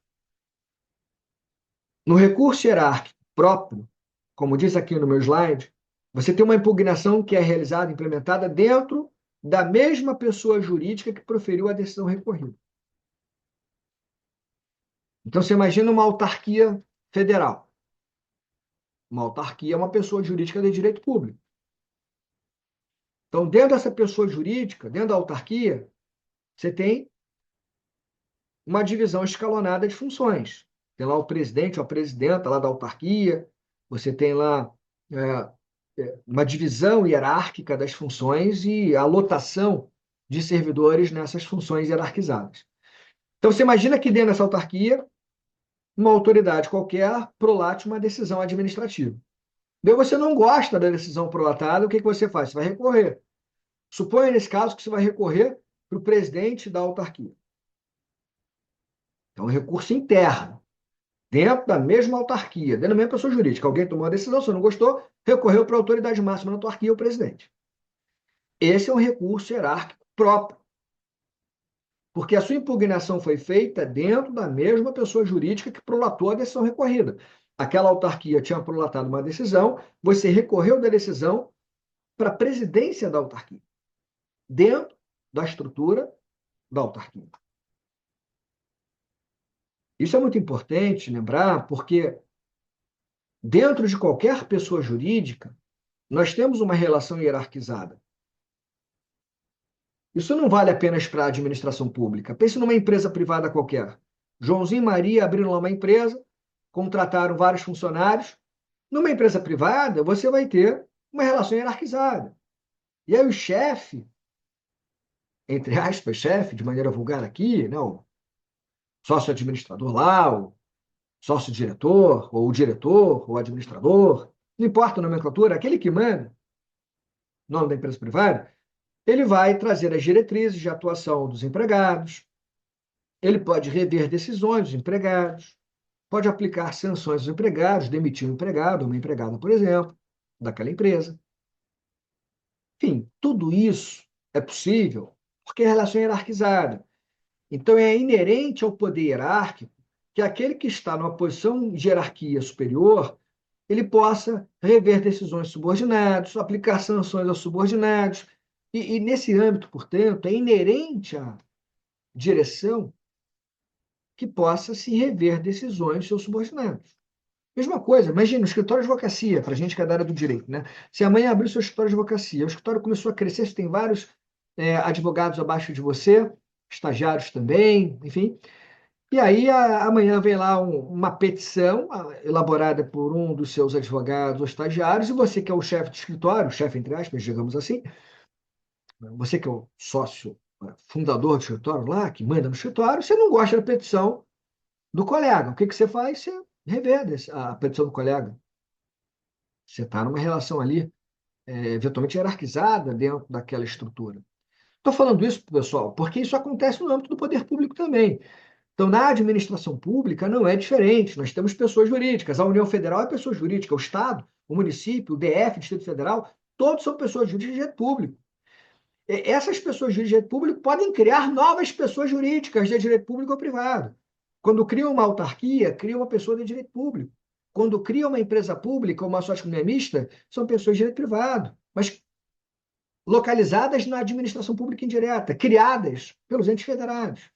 No recurso hierárquico próprio, como diz aqui no meu slide, você tem uma impugnação que é realizada, implementada dentro da mesma pessoa jurídica que proferiu a decisão recorrida. Então, você imagina uma autarquia federal. Uma autarquia é uma pessoa jurídica de direito público. Então, dentro dessa pessoa jurídica, dentro da autarquia, você tem uma divisão escalonada de funções. Tem lá o presidente ou a presidenta lá da autarquia, você tem lá uma divisão hierárquica das funções e a lotação de servidores nessas funções hierarquizadas. Então, você imagina que dentro dessa autarquia, uma autoridade qualquer prolate uma decisão administrativa. Daí você não gosta da decisão prolatada, o que você faz? Você vai recorrer. Suponha, nesse caso, que você vai recorrer para o presidente da autarquia. É um recurso interno, dentro da mesma autarquia, dentro da mesma pessoa jurídica. Alguém tomou uma decisão, você não gostou, recorreu para a autoridade máxima da autarquia, o presidente. Esse é um recurso hierárquico próprio, porque a sua impugnação foi feita dentro da mesma pessoa jurídica que prolatou a decisão recorrida. Aquela autarquia tinha prolatado uma decisão, você recorreu da decisão para a presidência da autarquia, dentro da estrutura da autarquia. Isso é muito importante lembrar, porque dentro de qualquer pessoa jurídica, nós temos uma relação hierarquizada. Isso não vale apenas para a administração pública. Pense numa empresa privada qualquer. Joãozinho e Maria abriram lá uma empresa, contrataram vários funcionários. Numa empresa privada, você vai ter uma relação hierarquizada. E aí o chefe, entre aspas, chefe, de maneira vulgar aqui, né, o sócio administrador lá, o sócio diretor, ou o diretor, ou o administrador, não importa a nomenclatura, aquele que manda, nome da empresa privada, ele vai trazer as diretrizes de atuação dos empregados, ele pode rever decisões dos empregados, pode aplicar sanções aos empregados, demitir um empregado ou uma empregada, por exemplo, daquela empresa. Enfim, tudo isso é possível porque a relação é hierarquizada. Então, é inerente ao poder hierárquico que aquele que está numa posição de hierarquia superior, ele possa rever decisões de subordinados, aplicar sanções aos subordinados. E nesse âmbito, portanto, é inerente à direção que possa se rever decisões de seus subordinados. Mesma coisa, imagina, o escritório de advocacia, para a gente que é da área do direito, né? Se amanhã abrir o seu escritório de advocacia, o escritório começou a crescer, você tem vários advogados abaixo de você, estagiários também, enfim. E aí amanhã vem lá uma petição elaborada por um dos seus advogados ou estagiários, e você que é o chefe de escritório, o chefe entre aspas, digamos assim, você que é o sócio fundador do escritório lá, que manda no escritório, você não gosta da petição do colega. O que que você faz? Você revê a petição do colega. Você está numa relação ali, eventualmente hierarquizada dentro daquela estrutura. Estou falando isso, pessoal, porque isso acontece no âmbito do poder público também. Então, na administração pública não é diferente. Nós temos pessoas jurídicas. A União Federal é pessoa jurídica, o Estado, o município, o DF, o Distrito Federal, todos são pessoas jurídicas de direito público. Essas pessoas jurídicas de direito público podem criar novas pessoas jurídicas de direito público ou privado. Quando cria uma autarquia, cria uma pessoa de direito público. Quando cria uma empresa pública ou uma sociedade mista, são pessoas de direito privado, mas localizadas na administração pública indireta, criadas pelos entes federados.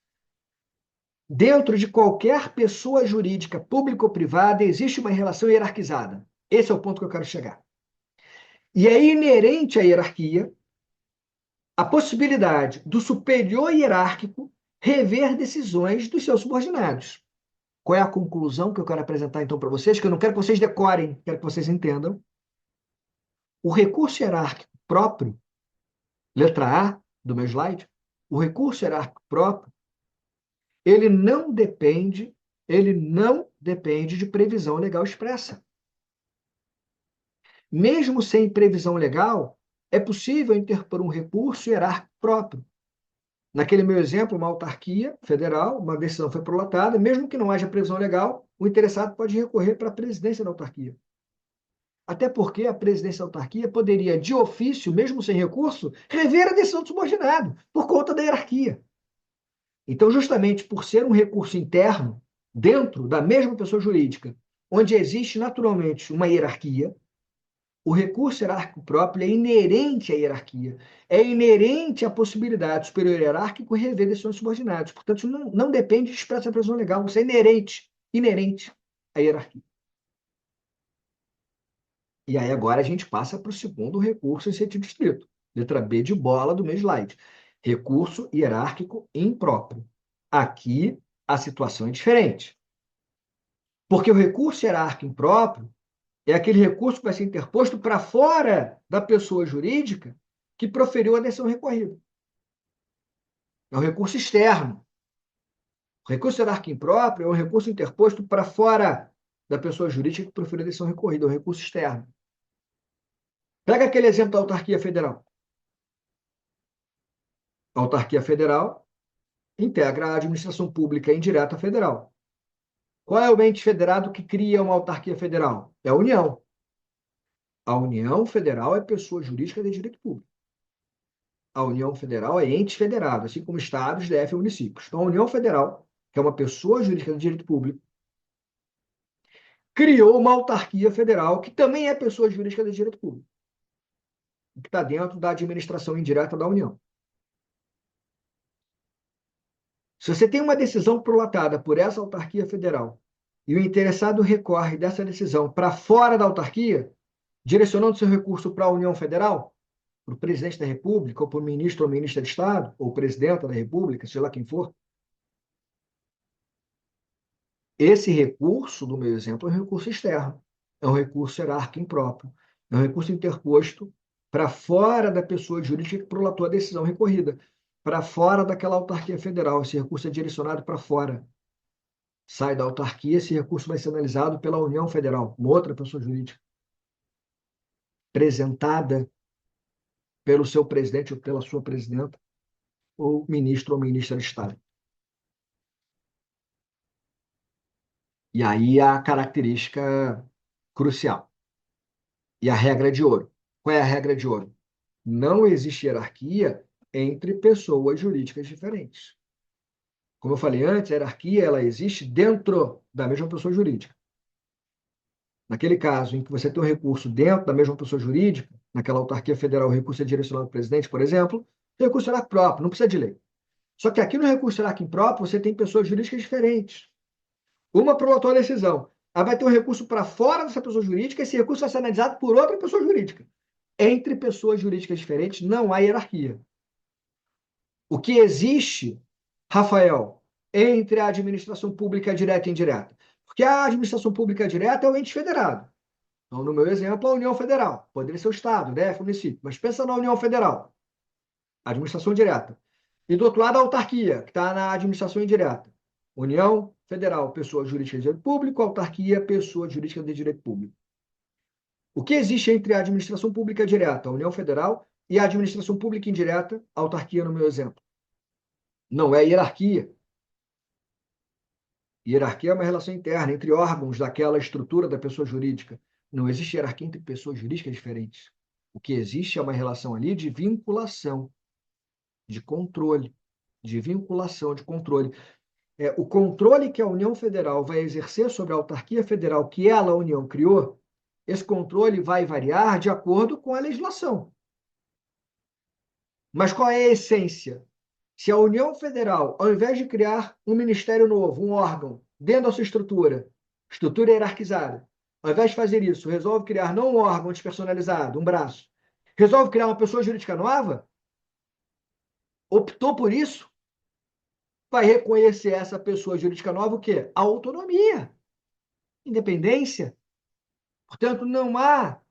Dentro de qualquer pessoa jurídica, pública ou privada, existe uma relação hierarquizada. Esse é o ponto que eu quero chegar. E é inerente à hierarquia a possibilidade do superior hierárquico rever decisões dos seus subordinados. Qual é a conclusão que eu quero apresentar então para vocês? Que eu não quero que vocês decorem, quero que vocês entendam. O recurso hierárquico próprio, letra A do meu slide, o recurso hierárquico próprio, ele não depende de previsão legal expressa. Mesmo sem previsão legal, é possível interpor um recurso hierárquico próprio. Naquele meu exemplo, uma autarquia federal, uma decisão foi prolatada, mesmo que não haja previsão legal, o interessado pode recorrer para a presidência da autarquia. Até porque a presidência da autarquia poderia, de ofício, mesmo sem recurso, rever a decisão do subordinado, por conta da hierarquia. Então, justamente por ser um recurso interno, dentro da mesma pessoa jurídica, onde existe naturalmente uma hierarquia, o recurso hierárquico próprio é inerente à hierarquia, é inerente à possibilidade do superior hierárquico rever decisões subordinadas. Portanto, isso não depende de expressa previsão legal, isso é inerente à hierarquia. E aí agora a gente passa para o segundo recurso em sentido estrito. Letra B de bola do meu slide. Recurso hierárquico impróprio. Aqui a situação é diferente. Porque o recurso hierárquico impróprio é aquele recurso que vai ser interposto para fora da pessoa jurídica que proferiu a decisão recorrida. É um recurso externo. O recurso hierárquico impróprio é um recurso interposto para fora da pessoa jurídica que proferiu a decisão recorrida, é um recurso externo. Pega aquele exemplo da autarquia federal. A autarquia federal integra a administração pública indireta federal. Qual é o ente federado que cria uma autarquia federal? É a União. A União Federal é pessoa jurídica de direito público. A União Federal é ente federado, assim como estados, DF e municípios. Então, a União Federal, que é uma pessoa jurídica de direito público, criou uma autarquia federal, que também é pessoa jurídica de direito público, que está dentro da administração indireta da União. Se você tem uma decisão prolatada por essa autarquia federal e o interessado recorre dessa decisão para fora da autarquia, direcionando seu recurso para a União Federal, para o presidente da República, ou para o ministro ou ministra de Estado, ou presidenta da República, sei lá quem for, Esse recurso, do meu exemplo, é um recurso externo, é um recurso hierárquico impróprio, é um recurso interposto para fora da pessoa jurídica que prolatou a decisão recorrida, para fora daquela autarquia federal. Esse recurso é direcionado para fora. Sai da autarquia, esse recurso vai ser analisado pela União Federal, uma outra pessoa jurídica, apresentada pelo seu presidente ou pela sua presidenta, ou ministro ou ministra de Estado. E aí a característica crucial. E a regra de ouro. Qual é a regra de ouro? Não existe hierarquia entre pessoas jurídicas diferentes. Como eu falei antes, a hierarquia ela existe dentro da mesma pessoa jurídica. Naquele caso em que você tem um recurso dentro da mesma pessoa jurídica, naquela autarquia federal, o recurso é direcionado ao presidente, por exemplo, o recurso será próprio, não precisa de lei. Só que aqui no recurso será impróprio, você tem pessoas jurídicas diferentes. Uma prolatou a decisão. Aí vai ter um recurso para fora dessa pessoa jurídica, esse recurso vai ser analisado por outra pessoa jurídica. Entre pessoas jurídicas diferentes não há hierarquia. O que existe, Rafael, entre a administração pública direta e indireta? Porque a administração pública direta é o ente federado. Então, no meu exemplo, a União Federal. Poderia ser o Estado, DF, município. Mas pensa na União Federal, administração direta. E do outro lado, a autarquia, que está na administração indireta. União Federal, pessoa jurídica de direito público, autarquia, pessoa jurídica de direito público. O que existe entre a administração pública direta, a União Federal, e a administração pública indireta, a autarquia, no meu exemplo? Não é hierarquia. Hierarquia é uma relação interna entre órgãos daquela estrutura da pessoa jurídica. Não existe hierarquia entre pessoas jurídicas diferentes. O que existe é uma relação ali de vinculação, de controle, de vinculação, de controle. O controle que a União Federal vai exercer sobre a autarquia federal que ela, a União, criou, esse controle vai variar de acordo com a legislação. Mas qual é a essência? Se a União Federal, ao invés de criar um ministério novo, um órgão, dentro da sua estrutura hierarquizada, ao invés de fazer isso, resolve criar não um órgão despersonalizado, um braço, resolve criar uma pessoa jurídica nova, optou por isso, vai reconhecer essa pessoa jurídica nova o quê? A autonomia, independência. Portanto, não há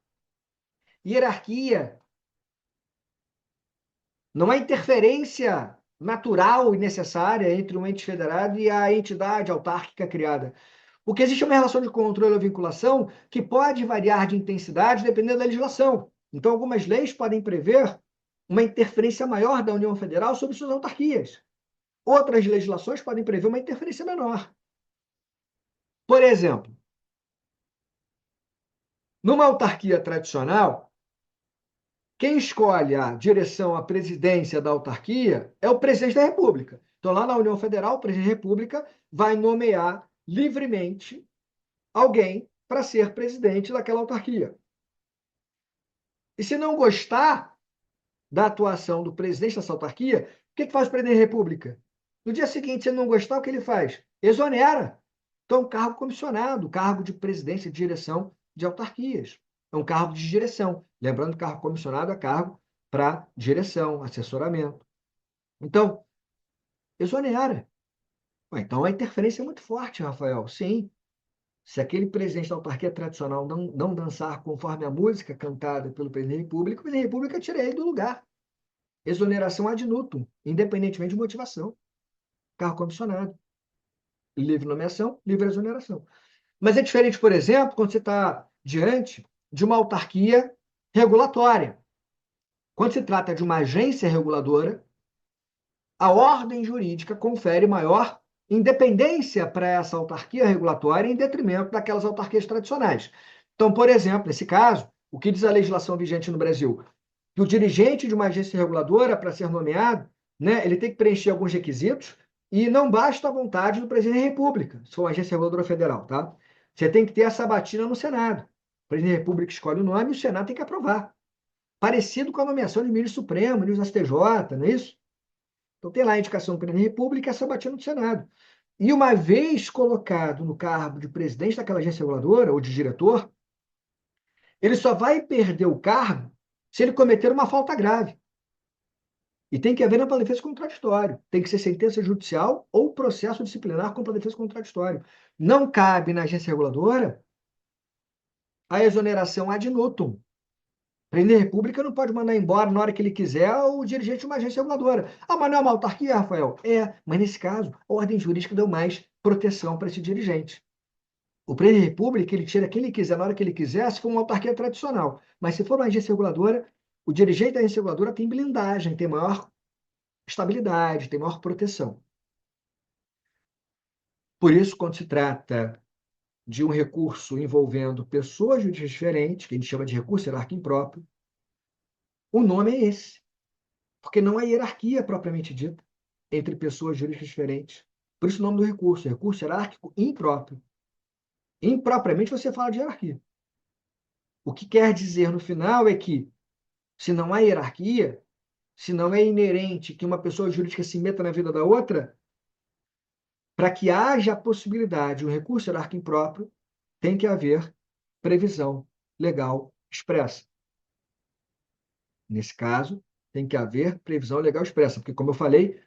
hierarquia, não há interferência natural e necessária entre um ente federado e a entidade autárquica criada. Porque existe uma relação de controle ou vinculação que pode variar de intensidade dependendo da legislação. Então, algumas leis podem prever uma interferência maior da União Federal sobre suas autarquias. Outras legislações podem prever uma interferência menor. Por exemplo, numa autarquia tradicional, quem escolhe a direção, a presidência da autarquia é o presidente da República. Então, lá na União Federal, o presidente da República vai nomear livremente alguém para ser presidente daquela autarquia. E se não gostar da atuação do presidente dessa autarquia, o que faz o presidente da República? No dia seguinte, se ele não gostar, o que ele faz? Exonera. Então, cargo comissionado, cargo de presidência de direção de autarquias. É um cargo de direção. Lembrando que cargo comissionado é cargo para direção, assessoramento. Então, exonera. Então, a interferência é muito forte, Rafael. Sim. Se aquele presidente da autarquia tradicional não dançar conforme a música cantada pelo presidente da República, o presidente da República tira ele do lugar. Exoneração ad nutum, independentemente de motivação. Cargo comissionado. Livre nomeação, livre exoneração. Mas é diferente, por exemplo, quando você está diante de uma autarquia regulatória. Quando se trata de uma agência reguladora, a ordem jurídica confere maior independência para essa autarquia regulatória em detrimento daquelas autarquias tradicionais. Então, por exemplo, nesse caso, o que diz a legislação vigente no Brasil? Que o dirigente de uma agência reguladora, para ser nomeado, né, ele tem que preencher alguns requisitos e não basta a vontade do presidente da República, se for uma agência reguladora federal, tá? Você tem que ter a sabatina no Senado. O presidente da República escolhe o nome e o Senado tem que aprovar. Parecido com a nomeação de ministro Supremo, ministro STJ, não é isso? Então tem lá a indicação do presidente da República e a sabatina do Senado. E uma vez colocado no cargo de presidente daquela agência reguladora ou de diretor, ele só vai perder o cargo se ele cometer uma falta grave. E tem que haver ampla defesa contraditório. Tem que ser sentença judicial ou processo disciplinar com ampla defesa contraditório. Não cabe na agência reguladora a exoneração ad nutum. O presidente da República não pode mandar embora na hora que ele quiser o dirigente de uma agência reguladora. Ah, mas não é uma autarquia, Rafael? É, mas nesse caso, a ordem jurídica deu mais proteção para esse dirigente. O presidente da República, ele tira quem ele quiser, na hora que ele quiser, se for uma autarquia tradicional. Mas se for uma agência reguladora, o dirigente da agência reguladora tem blindagem, tem maior estabilidade, tem maior proteção. Por isso, quando se trata de um recurso envolvendo pessoas jurídicas diferentes, que a gente chama de recurso hierárquico impróprio, o nome é esse. Porque não há hierarquia propriamente dita entre pessoas jurídicas diferentes. Por isso o nome do recurso, recurso hierárquico impróprio. Impropriamente você fala de hierarquia. O que quer dizer no final é que, se não há hierarquia, se não é inerente que uma pessoa jurídica se meta na vida da outra, para que haja a possibilidade de um recurso hierárquico impróprio, tem que haver previsão legal expressa. Nesse caso, tem que haver previsão legal expressa, porque, como eu falei,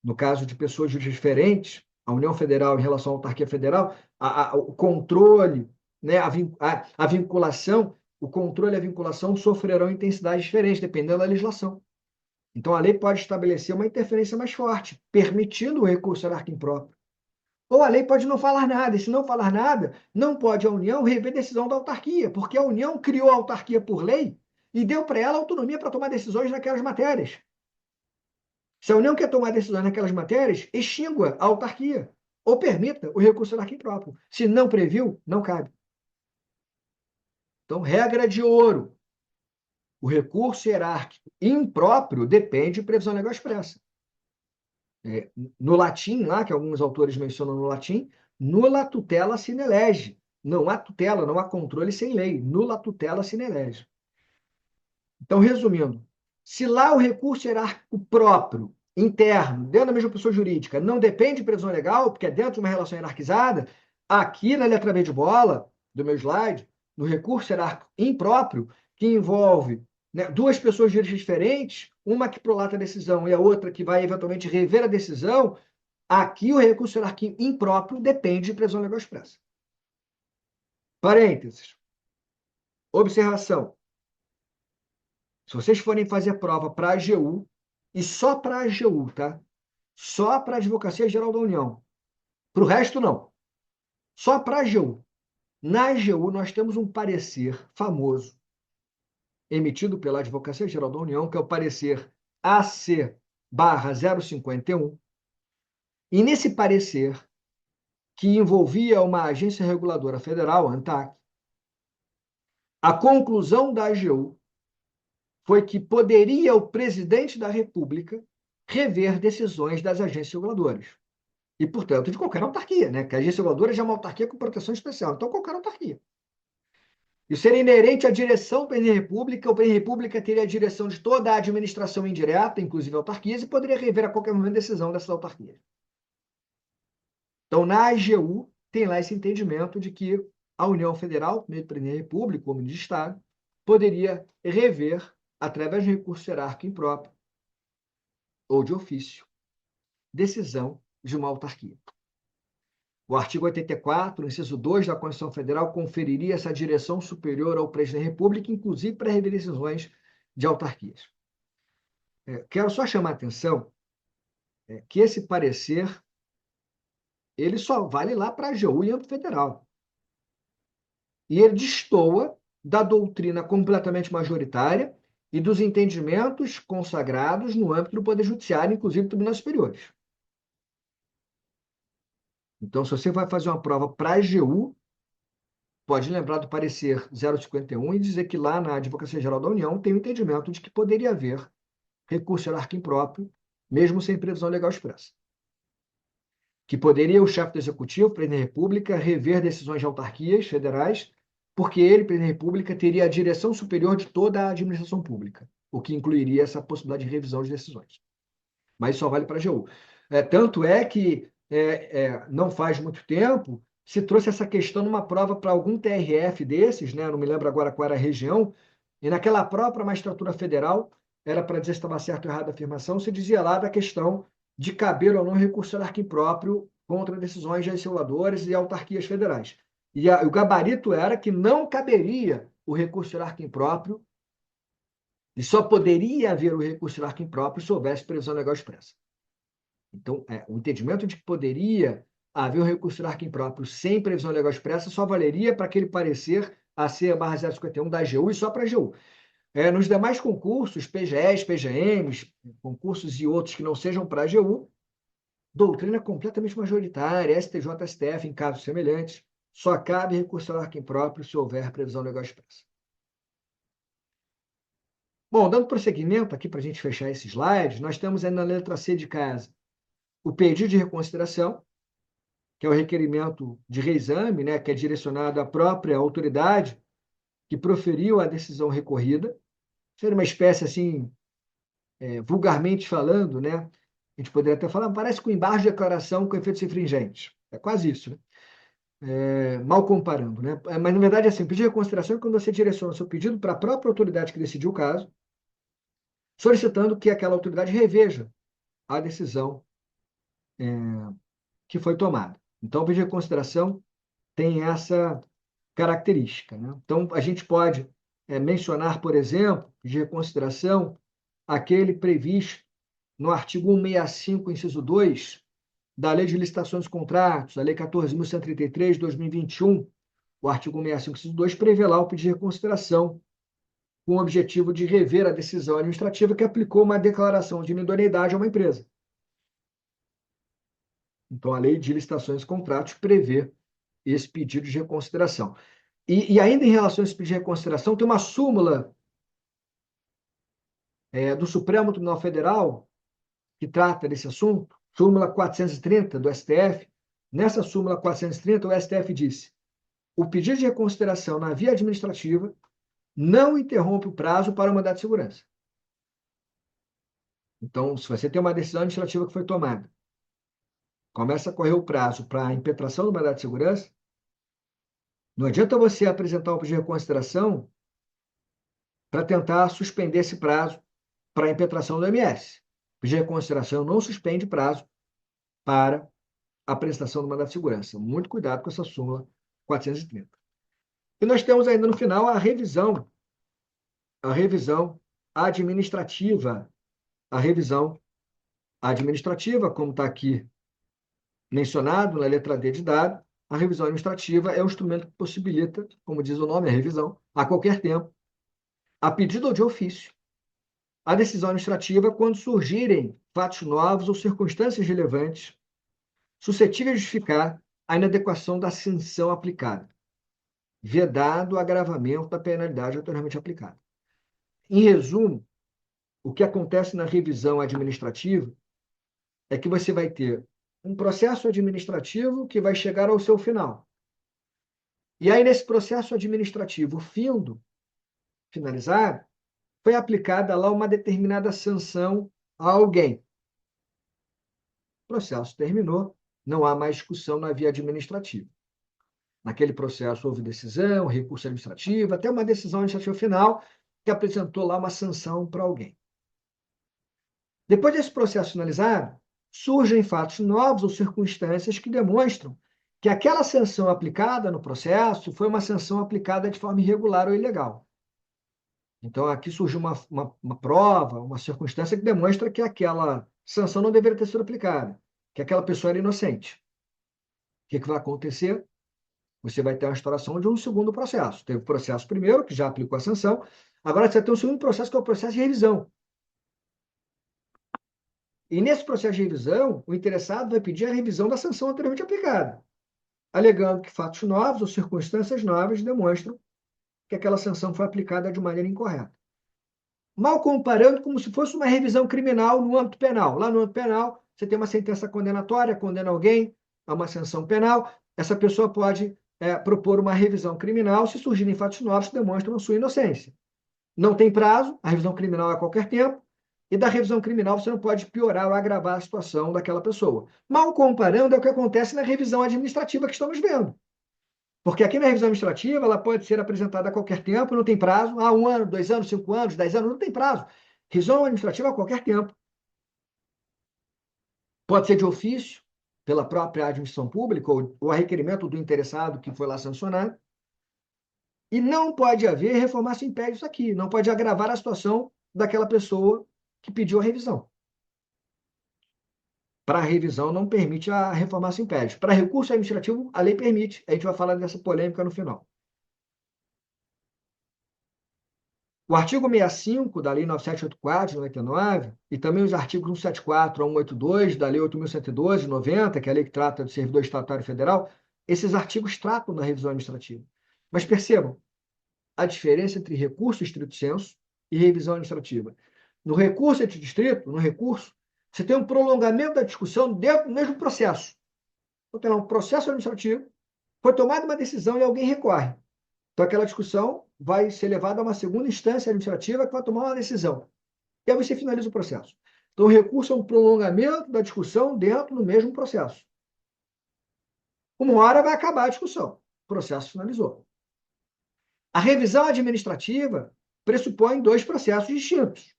no caso de pessoas jurídicas diferentes, a União Federal em relação à autarquia federal, o controle, né, a vinculação, o controle e a vinculação sofrerão intensidades diferentes, dependendo da legislação. Então, a lei pode estabelecer uma interferência mais forte, permitindo o recurso hierárquico impróprio. Ou a lei pode não falar nada, e se não falar nada, não pode a União rever decisão da autarquia, porque a União criou a autarquia por lei e deu para ela autonomia para tomar decisões naquelas matérias. Se a União quer tomar decisões naquelas matérias, extingua a autarquia ou permita o recurso hierárquico impróprio. Se não previu, não cabe. Então, regra de ouro: o recurso hierárquico impróprio depende de previsão legal expressa. No latim, lá, que alguns autores mencionam no latim, nulla tutela sine lege. Não há tutela, não há controle sem lei. Nulla tutela sine lege. Então, resumindo, se lá o recurso hierárquico próprio, interno, dentro da mesma pessoa jurídica, não depende de previsão legal, porque é dentro de uma relação hierarquizada, aqui na letra B de bola do meu slide, no recurso hierárquico impróprio, que envolve, né, duas pessoas jurídicas diferentes, uma que prolata a decisão e a outra que vai eventualmente rever a decisão, aqui o recurso hierárquico impróprio depende de previsão legal expressa. Parênteses. Observação. Se vocês forem fazer prova para a AGU, e só para a AGU, tá? Só para a Advocacia Geral da União. Para o resto, não. Só para a AGU. Na AGU, nós temos um parecer famoso, emitido pela Advocacia Geral da União, que é o parecer AC/051. E nesse parecer, que envolvia uma agência reguladora federal, a ANTAC, a conclusão da AGU foi que poderia o presidente da República rever decisões das agências reguladoras. E, portanto, de qualquer autarquia, né? Que a agência reguladora já é uma autarquia com proteção especial. Então, qualquer autarquia. Isso seria inerente à direção do presidente da República. O presidente da República teria a direção de toda a administração indireta, inclusive autarquias, e poderia rever a qualquer momento a decisão dessas autarquias. Então, na AGU, tem lá esse entendimento de que a União Federal, meio do presidente da República, ou ministro de Estado, poderia rever, através de recurso hierárquico impróprio ou de ofício, decisão de uma autarquia. O artigo 84, inciso 2 da Constituição Federal, conferiria essa direção superior ao presidente da República, inclusive para rever decisões de autarquias. Quero só chamar a atenção que esse parecer ele só vale lá para a AGU e âmbito federal. E ele destoa da doutrina completamente majoritária e dos entendimentos consagrados no âmbito do Poder Judiciário, inclusive tribunais superiores. Então, se você vai fazer uma prova para a AGU, pode lembrar do parecer 051 e dizer que lá na Advocacia Geral da União tem o entendimento de que poderia haver recurso hierárquico impróprio, mesmo sem previsão legal expressa. Que poderia o chefe do Executivo, o presidente da República, rever decisões de autarquias federais, porque ele, presidente da República, teria a direção superior de toda a administração pública, o que incluiria essa possibilidade de revisão de decisões. Mas só vale para a AGU. Tanto é que não faz muito tempo se trouxe essa questão numa prova para algum TRF desses, né? Não me lembro agora qual era a região, e naquela própria magistratura federal era para dizer se estava certo ou errado a afirmação, se dizia lá da questão de caber ou não recurso hierárquico impróprio contra decisões de legisladores e autarquias federais. E o gabarito era que não caberia o recurso hierárquico impróprio e só poderia haver o recurso hierárquico impróprio se houvesse previsão legal expressa. Então, o entendimento de que poderia haver um recurso hierárquico impróprio sem previsão legal expressa só valeria para aquele parecer AC/051 da AGU e só para a AGU. Nos demais concursos, PGEs, PGMs, concursos e outros que não sejam para a AGU, doutrina completamente majoritária, STJ, STF, em casos semelhantes, só cabe recurso hierárquico impróprio se houver previsão legal expressa. Bom, dando prosseguimento aqui para a gente fechar esse slide, nós temos aí na letra C de casa o pedido de reconsideração, que é o requerimento de reexame, né, que é direcionado à própria autoridade que proferiu a decisão recorrida. Seria uma espécie, assim, vulgarmente falando, né, a gente poderia até falar, parece com embargo de declaração com efeitos infringentes. É quase isso, né? Mal comparando, né? Mas, na verdade, assim, pedir reconsideração é quando você direciona o seu pedido para a própria autoridade que decidiu o caso, solicitando que aquela autoridade reveja a decisão que foi tomada. Então, o pedido de reconsideração tem essa característica, né? Então, a gente pode mencionar, por exemplo, de reconsideração, aquele previsto no artigo 165, inciso 2, da Lei de Licitações e Contratos, a Lei 14.133, de 2021, o artigo 165, inciso 2, prevê lá o pedido de reconsideração com o objetivo de rever a decisão administrativa que aplicou uma declaração de inidoneidade a uma empresa. Então, a Lei de Licitações e Contratos prevê esse pedido de reconsideração. E ainda em relação a esse pedido de reconsideração, tem uma súmula do Supremo Tribunal Federal que trata desse assunto, súmula 430 do STF. Nessa súmula 430, o STF disse: o pedido de reconsideração na via administrativa não interrompe o prazo para o mandado de segurança. Então, se você tem uma decisão administrativa que foi tomada, começa a correr o prazo para a impetração do mandado de segurança, não adianta você apresentar um pedido de reconsideração para tentar suspender esse prazo para a impetração do MS. O pedido de reconsideração não suspende prazo para a prestação do mandado de segurança. Muito cuidado com essa súmula 430. E nós temos ainda no final a revisão administrativa, como está aqui mencionado na letra D de dado, a revisão administrativa é um instrumento que possibilita, como diz o nome, a revisão, a qualquer tempo, a pedido ou de ofício, a decisão administrativa quando surgirem fatos novos ou circunstâncias relevantes suscetíveis de justificar a inadequação da sanção aplicada, vedado o agravamento da penalidade anteriormente aplicada. Em resumo, o que acontece na revisão administrativa é que você vai ter um processo administrativo que vai chegar ao seu final. E aí, nesse processo administrativo finalizado, foi aplicada lá uma determinada sanção a alguém. O processo terminou, não há mais discussão na via administrativa. Naquele processo houve decisão, recurso administrativo, até uma decisão administrativa final que apresentou lá uma sanção para alguém. Depois desse processo finalizado, surgem fatos novos ou circunstâncias que demonstram que aquela sanção aplicada no processo foi uma sanção aplicada de forma irregular ou ilegal. Então, aqui surgiu uma prova, uma circunstância que demonstra que aquela sanção não deveria ter sido aplicada, que aquela pessoa era inocente. O que vai acontecer? Você vai ter a instauração de um segundo processo. Teve o processo primeiro, que já aplicou a sanção, agora você vai ter um segundo processo, que é o processo de revisão. E nesse processo de revisão, o interessado vai pedir a revisão da sanção anteriormente aplicada, alegando que fatos novos ou circunstâncias novas demonstram que aquela sanção foi aplicada de maneira incorreta. Mal comparando como se fosse uma revisão criminal no âmbito penal. Lá no âmbito penal, você tem uma sentença condenatória, condena alguém a uma sanção penal, essa pessoa pode propor uma revisão criminal se surgirem fatos novos que demonstram sua inocência. Não tem prazo, a revisão criminal é a qualquer tempo, e da revisão criminal você não pode piorar ou agravar a situação daquela pessoa. Mal comparando é o que acontece na revisão administrativa que estamos vendo. Porque aqui na revisão administrativa ela pode ser apresentada a qualquer tempo, não tem prazo, 1 ano, 2 anos, 5 anos, 10 anos, não tem prazo. Revisão administrativa a qualquer tempo. Pode ser de ofício, pela própria administração pública, ou a requerimento do interessado que foi lá sancionar. E não pode haver reformácio impede isso aqui. Não pode agravar a situação daquela pessoa que pediu a revisão. Para a revisão, não permite a reformácio impede. Para recurso administrativo, a lei permite. A gente vai falar dessa polêmica no final. O artigo 65 da Lei 9784 de 99, e também os artigos 174 a 182 da Lei 8.112 de 90, que é a lei que trata do servidor estatário federal, esses artigos tratam da revisão administrativa. Mas percebam a diferença entre recurso estrito sensu e revisão administrativa. No recurso distrito, no recurso, você tem um prolongamento da discussão dentro do mesmo processo. Então, tem lá um processo administrativo, foi tomada uma decisão e alguém recorre. Então, aquela discussão vai ser levada a uma segunda instância administrativa que vai tomar uma decisão. E aí você finaliza o processo. Então, o recurso é um prolongamento da discussão dentro do mesmo processo. Uma hora vai acabar a discussão. O processo finalizou. A revisão administrativa pressupõe dois processos distintos.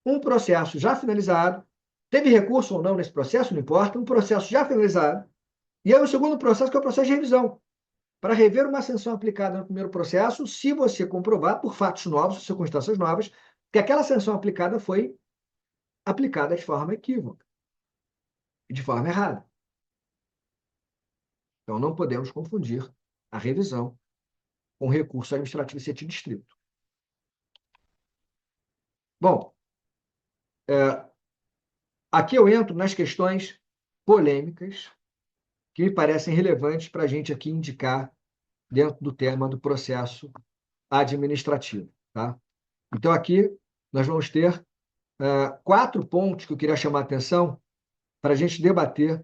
Um processo já finalizado, teve recurso ou não nesse processo, não importa, um processo já finalizado. E aí o segundo processo, que é o processo de revisão, para rever uma sanção aplicada no primeiro processo, se você comprovar, por fatos novos, circunstâncias novas, que aquela sanção aplicada foi aplicada de forma equívoca, de forma errada. Então, não podemos confundir a revisão com recurso administrativo em sentido estrito. Bom, aqui eu entro nas questões polêmicas que me parecem relevantes para a gente aqui indicar dentro do tema do processo administrativo. Tá? Então, aqui nós vamos ter 4 pontos que eu queria chamar a atenção para a gente debater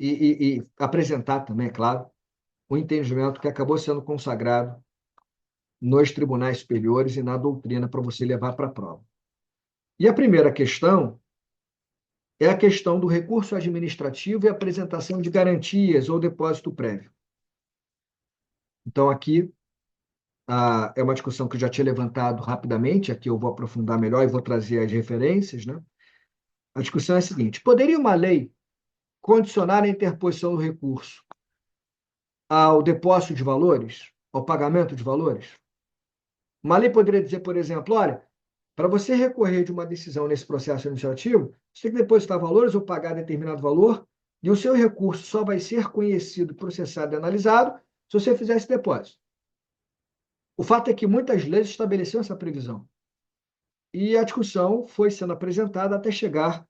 e apresentar também, é claro, o entendimento que acabou sendo consagrado nos tribunais superiores e na doutrina para você levar para a prova. E a primeira questão é a questão do recurso administrativo e apresentação de garantias ou depósito prévio. Então, aqui é uma discussão que eu já tinha levantado rapidamente, aqui eu vou aprofundar melhor e vou trazer as referências, né? A discussão é a seguinte: poderia uma lei condicionar a interposição do recurso ao depósito de valores, ao pagamento de valores? Uma lei poderia dizer, por exemplo, olha, para você recorrer de uma decisão nesse processo administrativo, você tem que depositar valores ou pagar determinado valor, e o seu recurso só vai ser conhecido, processado e analisado se você fizer esse depósito. O fato é que muitas leis estabeleceram essa previsão. E a discussão foi sendo apresentada até chegar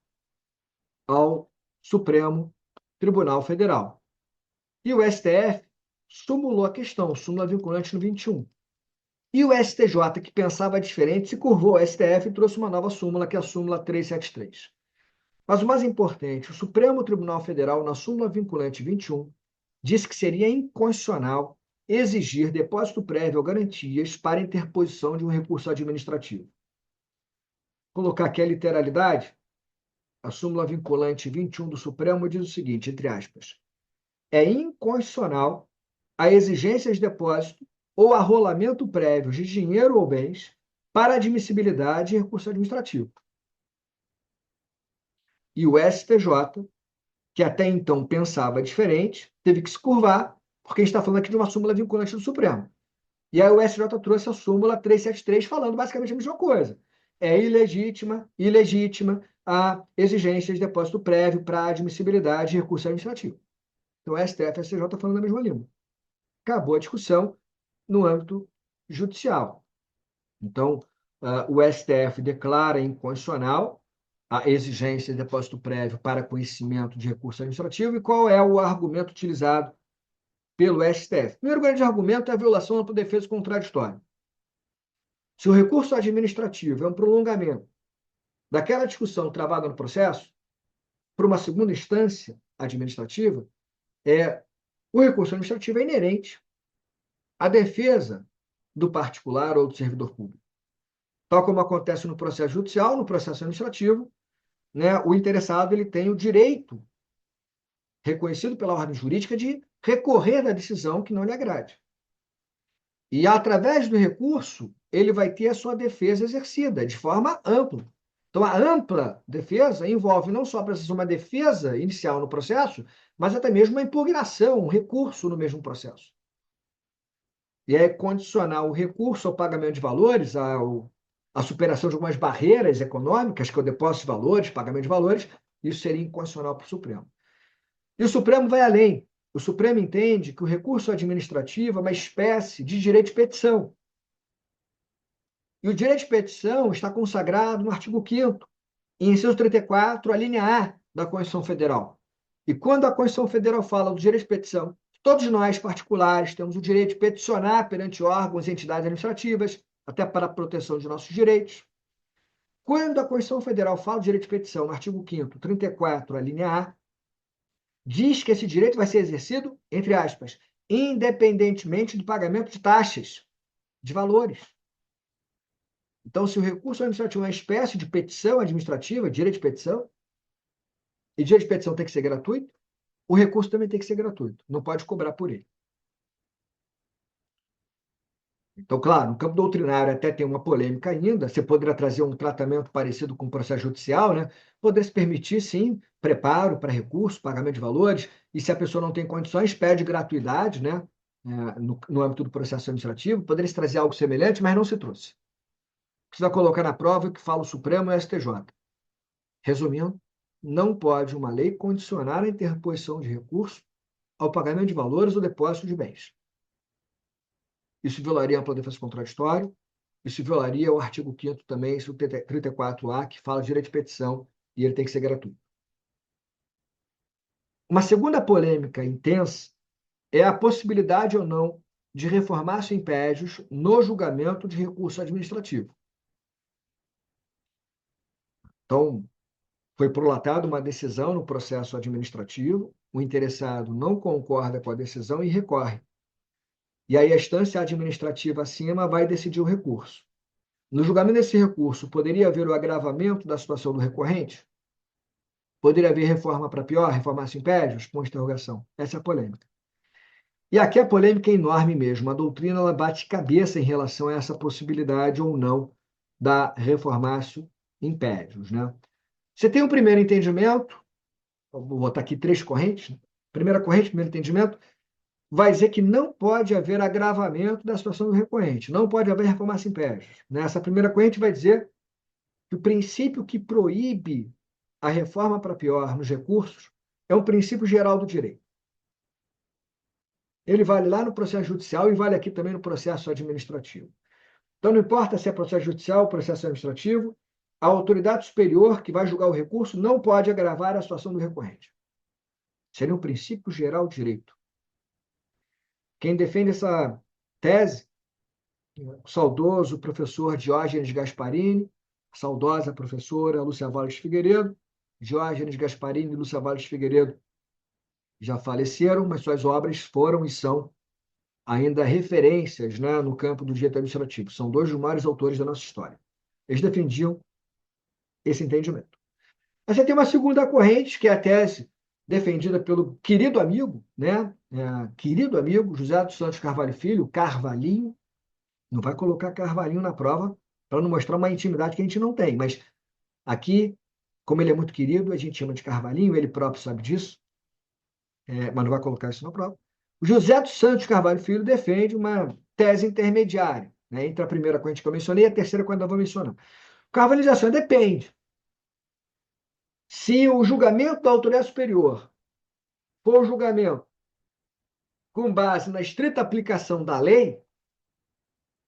ao Supremo Tribunal Federal. E o STF sumulou a questão, súmula vinculante no 21. E o STJ, que pensava diferente, se curvou ao STF e trouxe uma nova súmula, que é a súmula 373. Mas o mais importante, o Supremo Tribunal Federal, na súmula vinculante 21, disse que seria inconstitucional exigir depósito prévio ou garantias para interposição de um recurso administrativo. Vou colocar aqui a literalidade. A súmula vinculante 21 do Supremo diz o seguinte, entre aspas, é inconstitucional a exigência de depósito ou arrolamento prévio de dinheiro ou bens para admissibilidade em recurso administrativo. E o STJ, que até então pensava diferente, teve que se curvar, porque a gente está falando aqui de uma súmula vinculante do Supremo. E aí o STJ trouxe a súmula 373 falando basicamente a mesma coisa. É ilegítima a exigência de depósito prévio para admissibilidade de recurso administrativo. Então, o STF e o STJ estão falando a mesma língua. Acabou a discussão no âmbito judicial. Então, o STF declara inconstitucional a exigência de depósito prévio para conhecimento de recurso administrativo. E qual é o argumento utilizado pelo STF? O primeiro grande argumento é a violação da ampla defesa contraditória. Se o recurso administrativo é um prolongamento daquela discussão travada no processo, para uma segunda instância administrativa, o recurso administrativo é inerente à defesa do particular ou do servidor público. Tal como acontece no processo judicial, no processo administrativo, né, o interessado ele tem o direito reconhecido pela ordem jurídica de recorrer da decisão que não lhe agrade. E, através do recurso, ele vai ter a sua defesa exercida de forma ampla. Então, a ampla defesa envolve não só uma defesa inicial no processo, mas até mesmo uma impugnação, um recurso no mesmo processo. E é condicionar o recurso ao pagamento de valores, à superação de algumas barreiras econômicas, que é o depósito de valores, pagamento de valores, isso seria inconstitucional para o Supremo. E o Supremo vai além. O Supremo entende que o recurso administrativo é uma espécie de direito de petição. E o direito de petição está consagrado no artigo 5º, inciso 34, a linha A da Constituição Federal. E quando a Constituição Federal fala do direito de petição, todos nós, particulares, temos o direito de peticionar perante órgãos e entidades administrativas, até para a proteção de nossos direitos. Quando a Constituição Federal fala do direito de petição, no artigo 5º, 34, a linha A, diz que esse direito vai ser exercido, entre aspas, independentemente do pagamento de taxas, de valores. Então, se o recurso administrativo é uma espécie de petição administrativa, direito de petição, e direito de petição tem que ser gratuito, o recurso também tem que ser gratuito, não pode cobrar por ele. Então, claro, no campo doutrinário até tem uma polêmica ainda, você poderia trazer um tratamento parecido com o processo judicial, né? Poderia se permitir, sim, preparo para recurso, pagamento de valores, e se a pessoa não tem condições, pede gratuidade, né? No âmbito do processo administrativo, poderia se trazer algo semelhante, mas não se trouxe. Precisa colocar na prova o que fala o Supremo e o STJ. Resumindo, não pode uma lei condicionar a interposição de recurso ao pagamento de valores ou depósito de bens. Isso violaria a ampla defesa contraditória, isso violaria o artigo 5º também, isso 34A, que fala de direito de petição, e ele tem que ser gratuito. Uma segunda polêmica intensa é a possibilidade ou não de reformar-se impédios no julgamento de recurso administrativo. Então, foi prolatada uma decisão no processo administrativo, o interessado não concorda com a decisão e recorre. E aí a instância administrativa acima vai decidir o recurso. No julgamento desse recurso, poderia haver o agravamento da situação do recorrente? Poderia haver reforma para pior, reformar-se impédios? Ponto de interrogação. Essa é a polêmica. E aqui a polêmica é enorme mesmo. A doutrina ela bate cabeça em relação a essa possibilidade ou não da reformácio impédios, né? Você tem um primeiro entendimento, vou botar aqui 3 correntes. Primeira corrente, primeiro entendimento, vai dizer que não pode haver agravamento da situação do recorrente, não pode haver reformácio impédios. Nessa primeira corrente vai dizer que o princípio que proíbe a reforma para pior nos recursos é um princípio geral do direito. Ele vale lá no processo judicial e vale aqui também no processo administrativo. Então, não importa se é processo judicial ou processo administrativo, a autoridade superior que vai julgar o recurso não pode agravar a situação do recorrente. Seria um princípio geral do direito. Quem defende essa tese, o saudoso professor Diógenes Gasparini, a saudosa professora Lúcia Valles Figueiredo. Diógenes Gasparini e Lúcia Valles Figueiredo já faleceram, mas suas obras foram e são ainda referências, né, no campo do direito administrativo. São 2 dos maiores autores da nossa história. Eles defendiam esse entendimento. Mas você tem uma segunda corrente, que é a tese defendida pelo querido amigo, né? Querido amigo José dos Santos Carvalho Filho, Carvalhinho. Não vai colocar Carvalhinho na prova para não mostrar uma intimidade que a gente não tem. Mas aqui, como ele é muito querido, a gente chama de Carvalhinho, ele próprio sabe disso, mas não vai colocar isso na prova. O José dos Santos Carvalho Filho defende uma tese intermediária, né, entre a primeira corrente que eu mencionei e a terceira que eu ainda vou mencionar. Carvalização depende. Se o julgamento da autoridade superior for um julgamento com base na estrita aplicação da lei,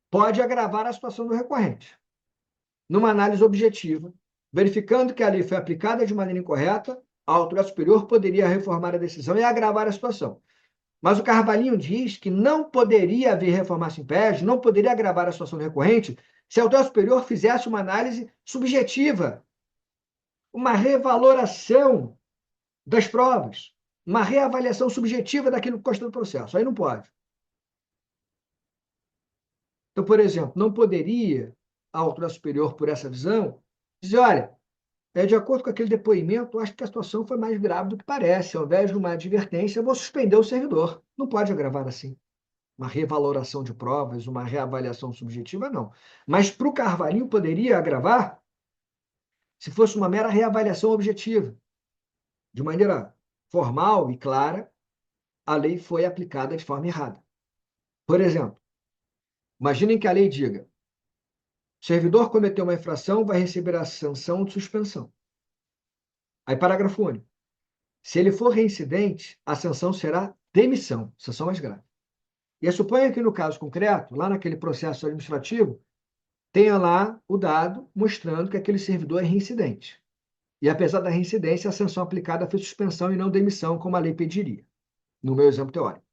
pode agravar a situação do recorrente. Numa análise objetiva, verificando que a lei foi aplicada de maneira incorreta, a autoridade superior poderia reformar a decisão e agravar a situação. Mas o Carvalhinho diz que não poderia haver reformácio impédio, não poderia agravar a situação do recorrente, se a autoridade superior fizesse uma análise subjetiva, uma revaloração das provas, uma reavaliação subjetiva daquilo que consta do processo. Aí não pode. Então, por exemplo, não poderia a autoridade superior, por essa visão, dizer, olha, de acordo com aquele depoimento, eu acho que a situação foi mais grave do que parece. Ao invés de uma advertência, eu vou suspender o servidor. Não pode agravar assim. uma revaloração de provas, uma reavaliação subjetiva, não. Mas para o Carvalhinho poderia agravar se fosse uma mera reavaliação objetiva. De maneira formal e clara, a lei foi aplicada de forma errada. Por exemplo, imaginem que a lei diga: o servidor cometeu uma infração, vai receber a sanção de suspensão. Aí, parágrafo único. Se ele for reincidente, a sanção será demissão, sanção mais grave. E suponha que no caso concreto, lá naquele processo administrativo, tenha lá o dado mostrando que aquele servidor é reincidente. E apesar da reincidência, a sanção aplicada foi suspensão e não demissão, como a lei pediria, no meu exemplo teórico.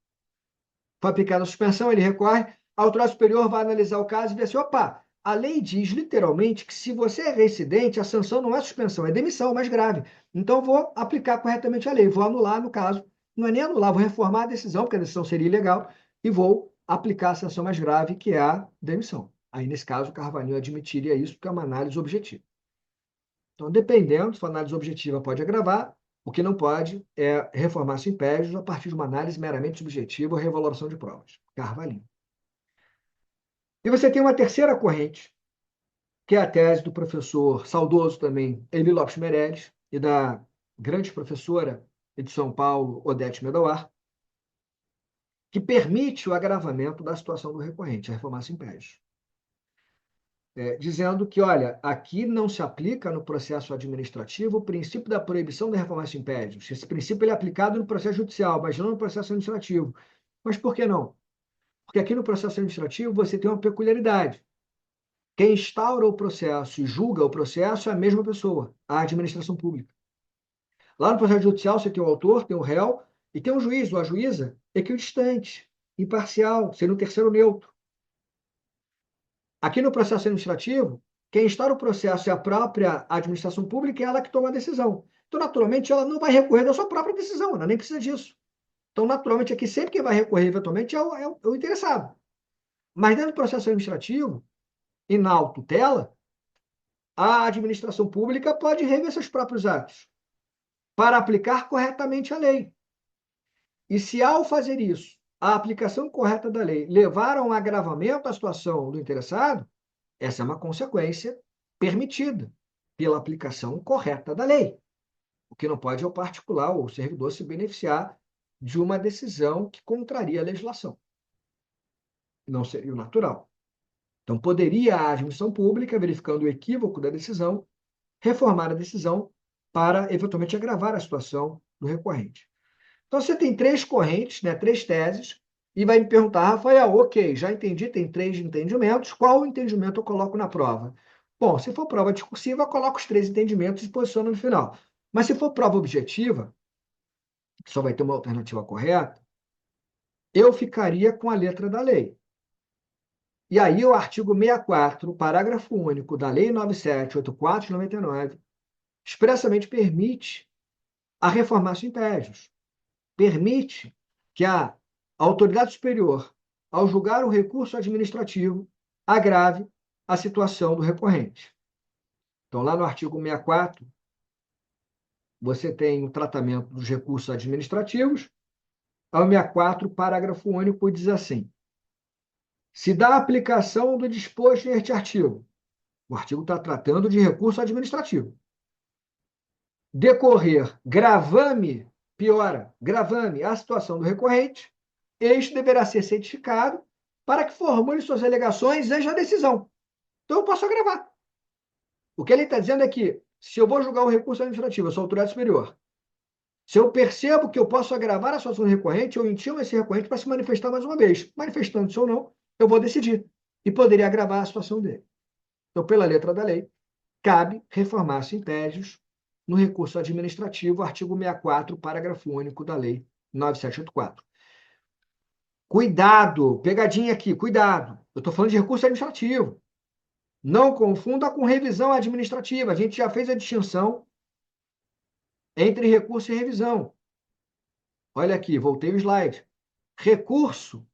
Foi aplicada a suspensão, ele recorre, a autoridade superior vai analisar o caso e ver assim, opa, a lei diz literalmente que se você é reincidente, a sanção não é suspensão, é demissão, mais grave. Então, vou aplicar corretamente a lei, vou anular, no caso, não é nem anular, vou reformar a decisão, porque a decisão seria ilegal, e vou aplicar a sanção mais grave, que é a demissão. Aí, nesse caso, o Carvalhinho admitiria isso, porque é uma análise objetiva. Então, dependendo, se for análise objetiva, pode agravar, o que não pode é reformar-se impérios a partir de uma análise meramente subjetiva ou revaloração de provas. Carvalhinho. E você tem uma terceira corrente, que é a tese do professor saudoso também, Eli Lopes Meirelles, e da grande professora de São Paulo, Odete Medawar, que permite o agravamento da situação do recorrente, a reformar-se impérios. Dizendo que, olha, aqui não se aplica no processo administrativo o princípio da proibição da reforma-se impérios. Esse princípio ele é aplicado no processo judicial, mas não no processo administrativo. Mas por que não? Porque aqui no processo administrativo você tem uma peculiaridade. Quem instaura o processo e julga o processo é a mesma pessoa, a administração pública. Lá no processo judicial você tem o autor, tem o réu e tem o juiz ou a juíza equidistante, imparcial, sendo um terceiro neutro. Aqui no processo administrativo, quem instaura o processo é a própria administração pública e ela que toma a decisão. Então, naturalmente, ela não vai recorrer da sua própria decisão, ela nem precisa disso. Então, naturalmente, aqui sempre quem vai recorrer eventualmente é o interessado. Mas dentro do processo administrativo, e na autotutela, a administração pública pode rever seus próprios atos para aplicar corretamente a lei. E se, ao fazer isso, a aplicação correta da lei levar a um agravamento da situação do interessado, essa é uma consequência permitida pela aplicação correta da lei. O que não pode é o particular ou o servidor se beneficiar de uma decisão que contraria a legislação. Não seria o natural. Então, poderia a administração pública, verificando o equívoco da decisão, reformar a decisão para, eventualmente, agravar a situação do recorrente. Então, você tem três correntes, né, três teses, e vai me perguntar, Rafael, ok, já entendi, tem três entendimentos, qual entendimento eu coloco na prova? Bom, se for prova discursiva, eu coloco os três entendimentos e posiciono no final. Mas se for prova objetiva, só vai ter uma alternativa correta, eu ficaria com a letra da lei. E aí o artigo 64, parágrafo único da Lei 9784 de 99, expressamente permite a reformatio impérios. Permite que a autoridade superior, ao julgar o recurso administrativo, agrave a situação do recorrente. Então, lá no artigo 64, você tem o tratamento dos recursos administrativos. Ao 64, parágrafo único, diz assim: se dá aplicação do disposto neste artigo, o artigo está tratando de recurso administrativo, decorrer gravame, piora, gravame a situação do recorrente, este deverá ser certificado para que formule suas alegações antes da decisão. Então, eu posso agravar. O que ele está dizendo é que, se eu vou julgar um recurso administrativo, eu sou autoridade superior, se eu percebo que eu posso agravar a situação do recorrente, eu intimo esse recorrente para se manifestar mais uma vez. Manifestando-se ou não, eu vou decidir. E poderia agravar a situação dele. Então, pela letra da lei, cabe reformar-se impérios no recurso administrativo, artigo 64, parágrafo único da lei 9784. Cuidado, pegadinha aqui, cuidado. Eu estou falando de recurso administrativo. Não confunda com revisão administrativa. A gente já fez a distinção entre recurso e revisão. Olha aqui, voltei o slide. Recurso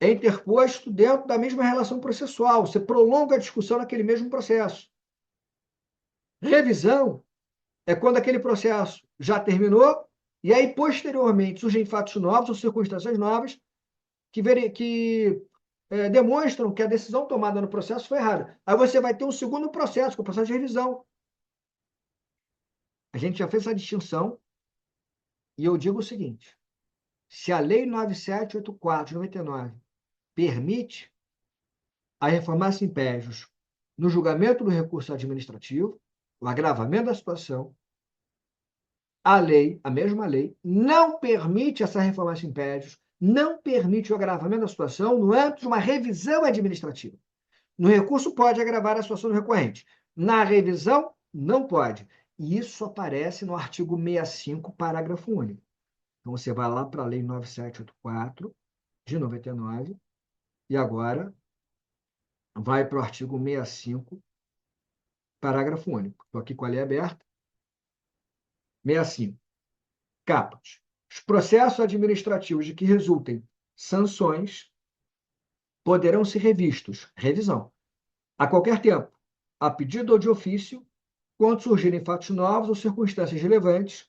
é interposto dentro da mesma relação processual. Você prolonga a discussão naquele mesmo processo. Revisão é quando aquele processo já terminou e aí, posteriormente, surgem fatos novos ou circunstâncias novas que demonstram que a decisão tomada no processo foi errada. Aí você vai ter um segundo processo, que é o processo de revisão. A gente já fez essa distinção e eu digo o seguinte: se a Lei 9784 de 99 permite a reformar impédios no julgamento do recurso administrativo, o agravamento da situação, a mesma lei, não permite essa reforma impédios, não permite o agravamento da situação no âmbito de uma revisão administrativa. No recurso pode agravar a situação do recorrente. Na revisão, não pode. E isso aparece no artigo 65, parágrafo único. Então, você vai lá para a Lei 9784, de 99, e agora vai para o artigo 65, parágrafo único. Estou aqui com a lei aberta. 65. Caput. Os processos administrativos de que resultem sanções poderão ser revistos, revisão, a qualquer tempo, a pedido ou de ofício, quando surgirem fatos novos ou circunstâncias relevantes,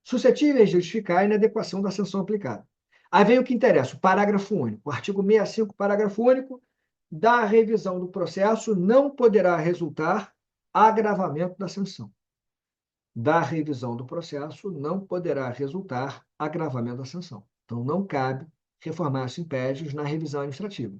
suscetíveis de justificar a inadequação da sanção aplicada. Aí vem o que interessa, o parágrafo único. O artigo 65, parágrafo único, da revisão do processo não poderá resultar agravamento da sanção. Da revisão do processo não poderá resultar agravamento da sanção. Então, não cabe reformar impédios na revisão administrativa.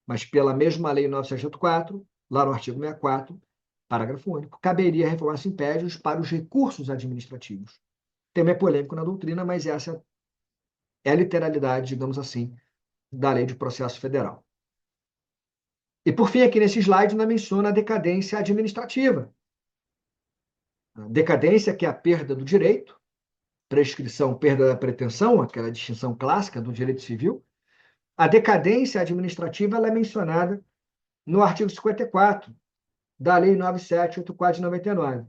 Mas, pela mesma Lei 9784, lá no artigo 64, parágrafo único, caberia reformar impédios para os recursos administrativos. Tema é polêmico na doutrina, mas essa é a literalidade, digamos assim, da Lei de Processo Federal. E, por fim, aqui nesse slide, não menciona a decadência administrativa. A decadência, que é a perda do direito, prescrição, perda da pretensão, aquela distinção clássica do direito civil. A decadência administrativa ela é mencionada no artigo 54 da Lei 9784 de 99.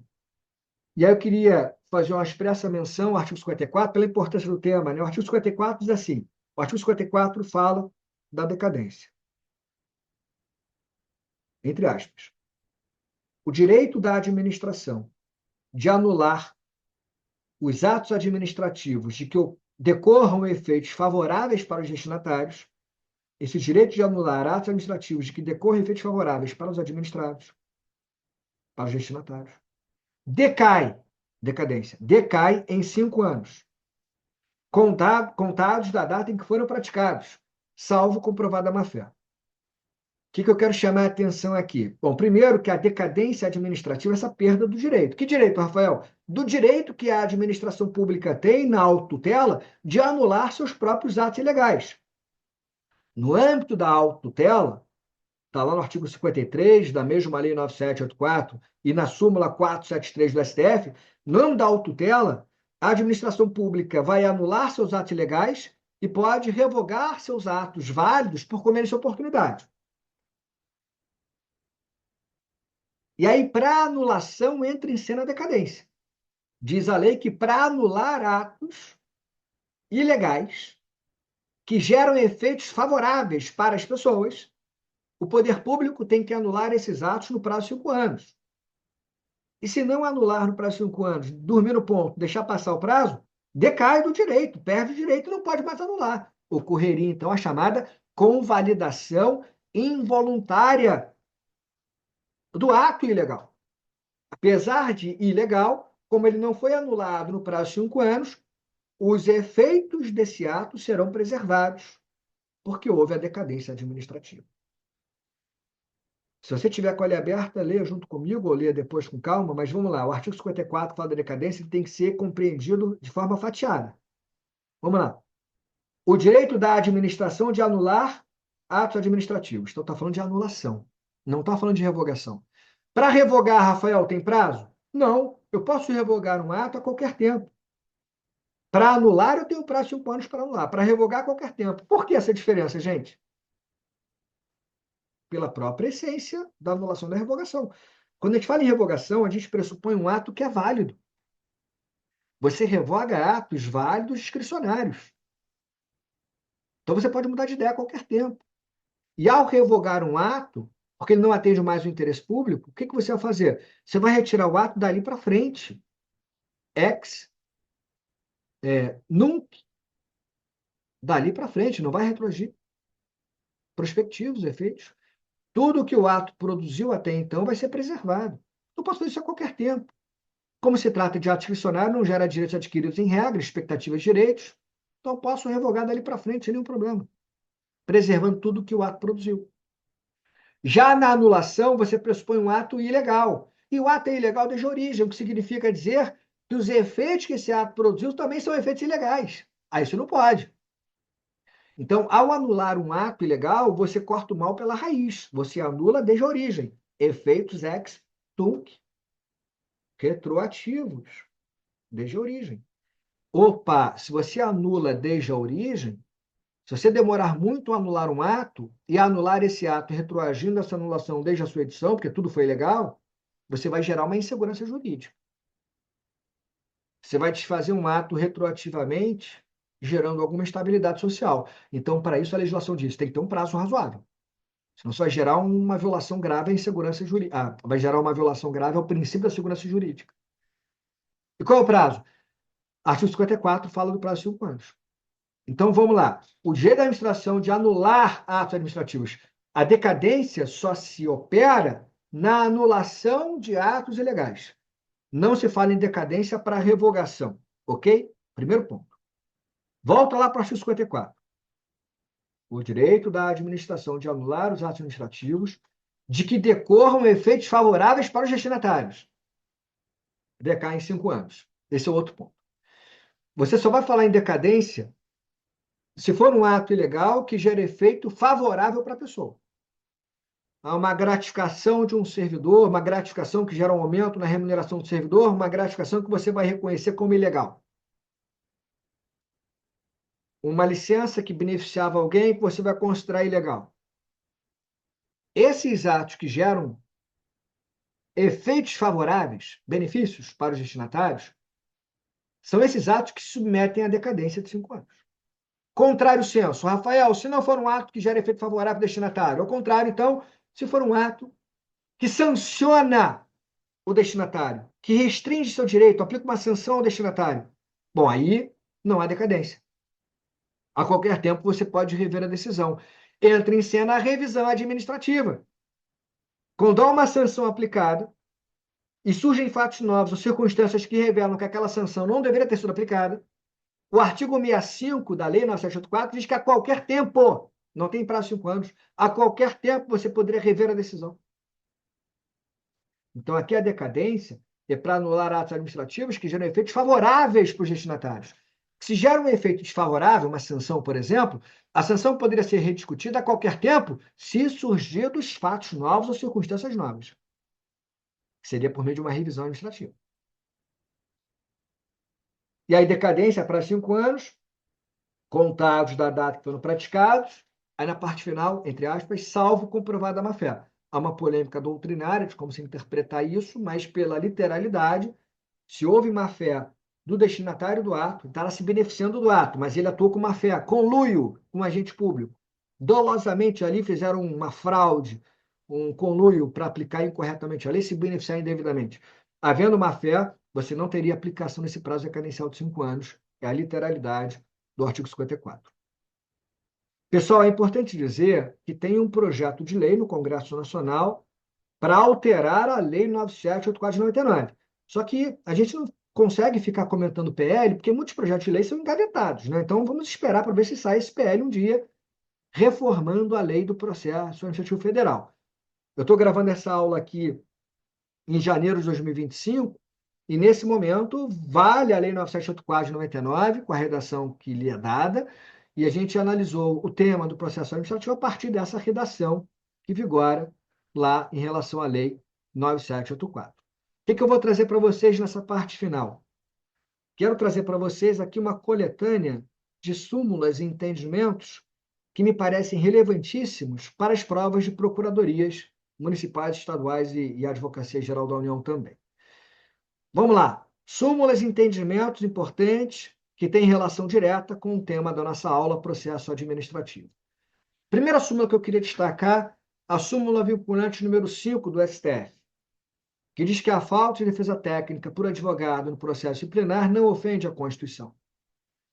E aí eu queria fazer uma expressa menção ao artigo 54 pela importância do tema, né? O artigo 54 diz assim: o artigo 54 fala da decadência. Entre aspas. O direito da administração de anular os atos administrativos de que decorram efeitos favoráveis para os destinatários, esse direito de anular atos administrativos de que decorram efeitos favoráveis para os administrados, para os destinatários, decai em 5 anos, contados da data em que foram praticados, salvo comprovada má-fé. O que eu quero chamar a atenção aqui? Bom, primeiro que a decadência administrativa é essa perda do direito. Que direito, Rafael? Do direito que a administração pública tem na autotutela de anular seus próprios atos ilegais. No âmbito da autotutela, está lá no artigo 53 da mesma Lei 9784 e na súmula 473 do STF, no âmbito da autotutela, a administração pública vai anular seus atos ilegais e pode revogar seus atos válidos por conveniência ou oportunidade. E aí, para anulação, entra em cena a decadência. Diz a lei que para anular atos ilegais que geram efeitos favoráveis para as pessoas, o poder público tem que anular esses atos no prazo de 5 anos. E se não anular no prazo de 5 anos, dormir no ponto, deixar passar o prazo, decai do direito, perde o direito e não pode mais anular. Ocorreria, então, a chamada convalidação involuntária do ato ilegal. Apesar de ilegal, como ele não foi anulado no prazo de 5 anos, os efeitos desse ato serão preservados, porque houve a decadência administrativa. Se você tiver com a lei aberta, leia junto comigo ou leia depois com calma, mas vamos lá. O artigo 54 fala da decadência, ele tem que ser compreendido de forma fatiada. Vamos lá. O direito da administração de anular atos administrativos. Então, está falando de anulação, não está falando de revogação. Para revogar, Rafael, tem prazo? Não. Eu posso revogar um ato a qualquer tempo. Para anular, eu tenho prazo de 5 anos para anular. Para revogar, a qualquer tempo. Por que essa diferença, gente? Pela própria essência da anulação da revogação. Quando a gente fala em revogação, a gente pressupõe um ato que é válido. Você revoga atos válidos discricionários. Então você pode mudar de ideia a qualquer tempo. E ao revogar um ato, porque ele não atende mais o interesse público, o que você vai fazer? Você vai retirar o ato dali para frente. Ex nunc Dali para frente, não vai retroagir. Prospectivos, efeitos. Tudo que o ato produziu até então vai ser preservado. Eu posso fazer isso a qualquer tempo. Como se trata de ato discricionário, não gera direitos adquiridos em regra, expectativas de direitos, então eu posso revogar dali para frente sem nenhum problema, preservando tudo que o ato produziu. Já na anulação, você pressupõe um ato ilegal. E o ato é ilegal desde a origem, o que significa dizer que os efeitos que esse ato produziu também são efeitos ilegais. Aí isso não pode. Então, ao anular um ato ilegal, você corta o mal pela raiz. Você anula desde a origem. Efeitos ex tunc, retroativos, desde a origem. Opa, se você anula desde a origem, se você demorar muito a anular um ato e anular esse ato retroagindo essa anulação desde a sua edição, porque tudo foi legal, você vai gerar uma insegurança jurídica. Você vai desfazer um ato retroativamente, gerando alguma instabilidade social. Então, para isso, a legislação diz tem que ter um prazo razoável. Senão isso vai gerar uma violação grave à insegurança jurídica. Vai gerar uma violação grave ao princípio da segurança jurídica. E qual é o prazo? Artigo 54 fala do prazo de 5 anos. Então, vamos lá. O direito da administração de anular atos administrativos. A decadência só se opera na anulação de atos ilegais. Não se fala em decadência para revogação, ok? Primeiro ponto. Volta lá para o artigo 54. O direito da administração de anular os atos administrativos de que decorram efeitos favoráveis para os destinatários. Decai em 5 anos. Esse é o outro ponto. Você só vai falar em decadência se for um ato ilegal que gera efeito favorável para a pessoa. Há uma gratificação de um servidor, uma gratificação que gera um aumento na remuneração do servidor, uma gratificação que você vai reconhecer como ilegal. Uma licença que beneficiava alguém que você vai considerar ilegal. Esses atos que geram efeitos favoráveis, benefícios para os destinatários, são esses atos que se submetem à decadência de 5 anos. Contrário senso. Rafael, se não for um ato que gera efeito favorável ao destinatário, ao contrário, então, se for um ato que sanciona o destinatário, que restringe seu direito, aplica uma sanção ao destinatário, bom, aí não há decadência. A qualquer tempo você pode rever a decisão. Entra em cena a revisão administrativa. Quando há uma sanção aplicada e surgem fatos novos ou circunstâncias que revelam que aquela sanção não deveria ter sido aplicada, o artigo 65 da Lei 9784 diz que a qualquer tempo, não tem prazo de 5 anos, a qualquer tempo você poderia rever a decisão. Então, aqui a decadência é para anular atos administrativos que geram efeitos favoráveis para os destinatários. Se gera um efeito desfavorável, uma sanção, por exemplo, a sanção poderia ser rediscutida a qualquer tempo se surgidos fatos novos ou circunstâncias novas. Seria por meio de uma revisão administrativa. E aí, decadência para 5 anos, contados da data que foram praticados, aí na parte final, entre aspas, salvo comprovada má-fé. Há uma polêmica doutrinária de como se interpretar isso, mas pela literalidade, se houve má-fé do destinatário do ato, está se beneficiando do ato, mas ele atuou com má-fé, conluio com um agente público. Dolosamente ali fizeram uma fraude, um conluio para aplicar incorretamente a lei, se beneficiar indevidamente. Havendo má-fé, você não teria aplicação nesse prazo decadencial de 5 anos. É a literalidade do artigo 54. Pessoal, é importante dizer que tem um projeto de lei no Congresso Nacional para alterar a Lei 9784 de 99. Só que a gente não consegue ficar comentando PL, porque muitos projetos de lei são engavetados, né? Então vamos esperar para ver se sai esse PL um dia, reformando a lei do processo administrativo federal. Eu estou gravando essa aula aqui em janeiro de 2025, e nesse momento vale a Lei 9784 de 99, com a redação que lhe é dada, e a gente analisou o tema do processo administrativo a partir dessa redação que vigora lá em relação à Lei 9784. O que eu vou trazer para vocês nessa parte final? Quero trazer para vocês aqui uma coletânea de súmulas e entendimentos que me parecem relevantíssimos para as provas de procuradorias municipais, estaduais e Advocacia Geral da União também. Vamos lá. Súmulas e entendimentos importantes que têm relação direta com o tema da nossa aula, processo administrativo. Primeira súmula que eu queria destacar, a súmula vinculante número 5 do STF, que diz que a falta de defesa técnica por advogado no processo disciplinar não ofende a Constituição.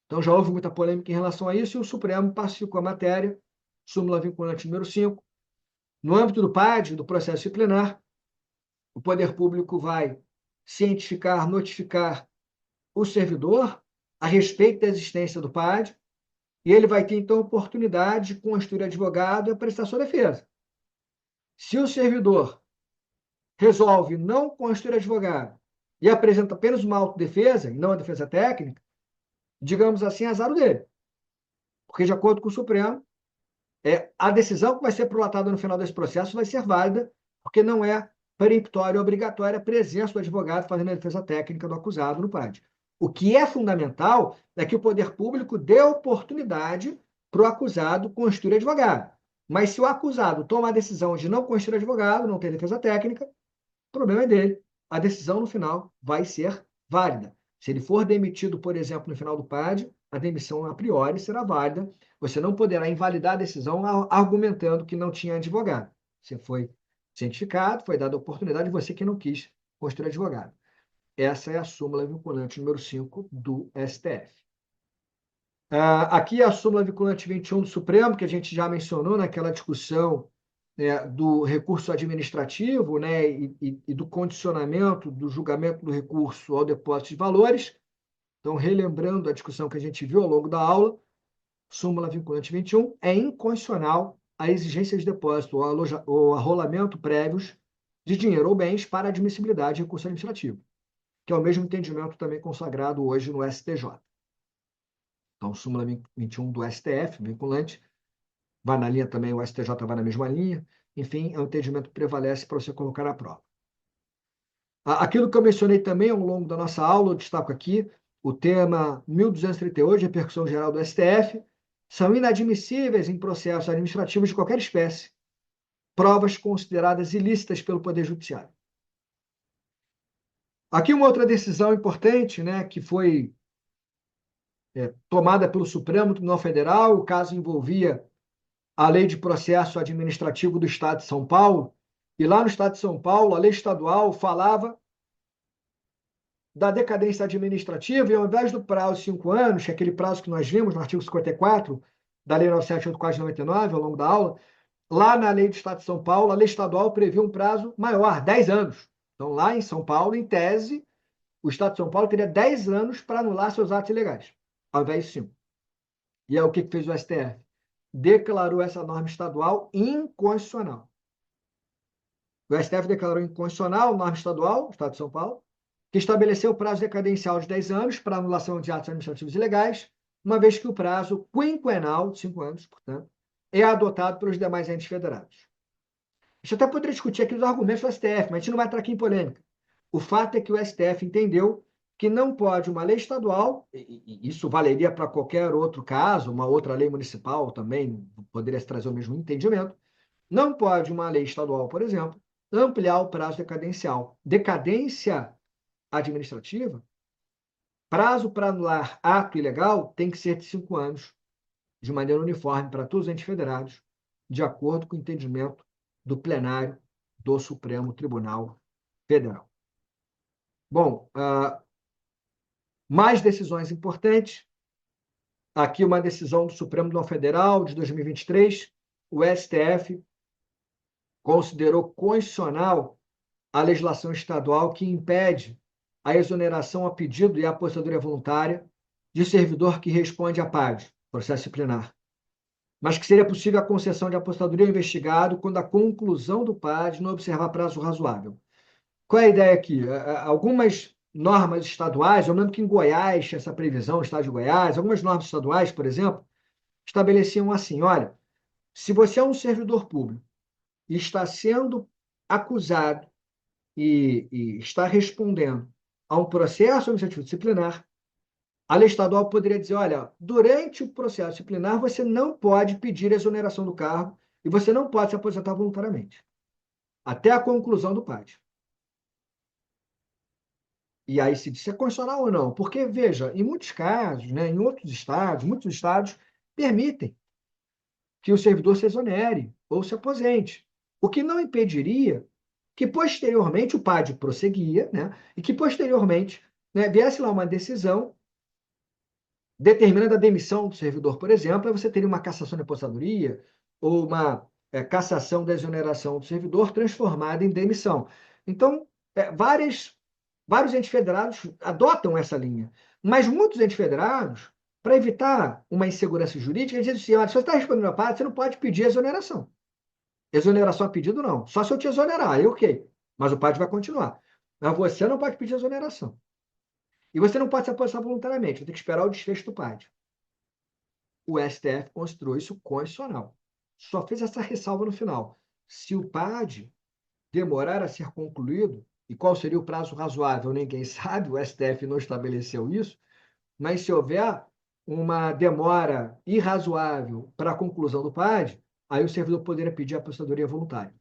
Então já houve muita polêmica em relação a isso e o Supremo pacificou a matéria, súmula vinculante número 5. No âmbito do PAD, do processo disciplinar, o poder público vai cientificar, notificar o servidor a respeito da existência do PAD e ele vai ter, então, oportunidade de constituir advogado e prestar sua defesa. Se o servidor resolve não constituir advogado e apresenta apenas uma autodefesa, e não a defesa técnica, digamos assim, azar o dele. Porque, de acordo com o Supremo, a decisão que vai ser prolatada no final desse processo vai ser válida, porque não é peremptória e obrigatória a presença do advogado fazendo a defesa técnica do acusado no PAD. O que é fundamental é que o poder público dê oportunidade para o acusado constituir advogado. Mas se o acusado toma a decisão de não constituir advogado, não ter defesa técnica, o problema é dele. A decisão, no final, vai ser válida. Se ele for demitido, por exemplo, no final do PAD, a demissão a priori será válida. Você não poderá invalidar a decisão argumentando que não tinha advogado. Você foi cientificado, foi dada a oportunidade, você que não quis construir advogado. Essa é a súmula vinculante número 5 do STF. Aqui é a súmula vinculante 21 do Supremo, que a gente já mencionou naquela discussão do recurso administrativo, né, e do condicionamento do julgamento do recurso ao depósito de valores. Então, relembrando a discussão que a gente viu ao longo da aula, súmula vinculante 21, é inconstitucional a exigência de depósito ou arrolamento prévios de dinheiro ou bens para admissibilidade de recurso administrativo, que é o mesmo entendimento também consagrado hoje no STJ. Então, súmula 21 do STF, vinculante, vai na linha também, o STJ vai na mesma linha. Enfim, é um entendimento que prevalece para você colocar à prova. Aquilo que eu mencionei também ao longo da nossa aula, eu destaco aqui, o tema 1238, repercussão geral do STF, são inadmissíveis em processos administrativos de qualquer espécie provas consideradas ilícitas pelo Poder Judiciário. Aqui uma outra decisão importante, né, que foi tomada pelo Supremo Tribunal Federal, o caso envolvia a Lei de Processo Administrativo do Estado de São Paulo, e lá no Estado de São Paulo, a lei estadual falava da decadência administrativa, e ao invés do prazo de 5 anos, que é aquele prazo que nós vimos no artigo 54 da Lei 9784 de 99, ao longo da aula, lá na Lei do Estado de São Paulo, a lei estadual previa um prazo maior, 10 anos. Então, lá em São Paulo, em tese, o Estado de São Paulo teria 10 anos para anular seus atos ilegais, ao invés de 5. E é o que fez o STF? Declarou essa norma estadual inconstitucional. O STF declarou inconstitucional a norma estadual, Estado de São Paulo, que estabeleceu o prazo decadencial de 10 anos para anulação de atos administrativos ilegais, uma vez que o prazo quinquenal, de 5 anos, portanto, é adotado pelos demais entes federados. A gente até poderia discutir aqui os argumentos do STF, mas a gente não vai entrar aqui em polêmica. O fato é que o STF entendeu que não pode uma lei estadual, e isso valeria para qualquer outro caso, uma outra lei municipal também poderia trazer o mesmo entendimento, não pode uma lei estadual, por exemplo, ampliar o prazo decadencial. Decadência administrativa, prazo para anular ato ilegal tem que ser de 5 anos, de maneira uniforme para todos os entes federados, de acordo com o entendimento do plenário do Supremo Tribunal Federal. Bom, mais decisões importantes. Aqui uma decisão do Supremo Tribunal Federal de 2023. O STF considerou constitucional a legislação estadual que impede a exoneração a pedido e a aposentadoria voluntária de servidor que responde a PAD, processo disciplinar, mas que seria possível a concessão de aposentadoria ao investigado quando a conclusão do PAD não observar prazo razoável. Qual é a ideia aqui? Algumas normas estaduais, eu lembro que em Goiás tinha essa previsão, no estado de Goiás, algumas normas estaduais, por exemplo, estabeleciam assim, olha, se você é um servidor público e está sendo acusado e está respondendo a um processo administrativo disciplinar, a lei estadual poderia dizer, olha, durante o processo disciplinar você não pode pedir exoneração do cargo e você não pode se aposentar voluntariamente, até a conclusão do PAD. E aí se diz se é constitucional ou não. Porque, veja, em muitos casos, né, em outros estados, muitos estados permitem que o servidor se exonere ou se aposente. O que não impediria que, posteriormente, o PAD prosseguia, né, e que, posteriormente, né, viesse lá uma decisão determinando a demissão do servidor, por exemplo, você teria uma cassação de aposentadoria ou uma cassação da exoneração do servidor transformada em demissão. Então, vários entes federados adotam essa linha, mas muitos entes federados, para evitar uma insegurança jurídica, eles dizem assim: olha, se você está respondendo a parte, você não pode pedir exoneração. Exoneração a pedido, não. Só se eu te exonerar, aí ok. Mas o PAD vai continuar. Mas você não pode pedir exoneração. E você não pode se aposentar voluntariamente, vai ter que esperar o desfecho do PAD. O STF considerou isso constitucional. Só fez essa ressalva no final. Se o PAD demorar a ser concluído, e qual seria o prazo razoável, ninguém sabe, o STF não estabeleceu isso, mas se houver uma demora irrazoável para a conclusão do PAD, aí o servidor poderia pedir a aposentadoria voluntária.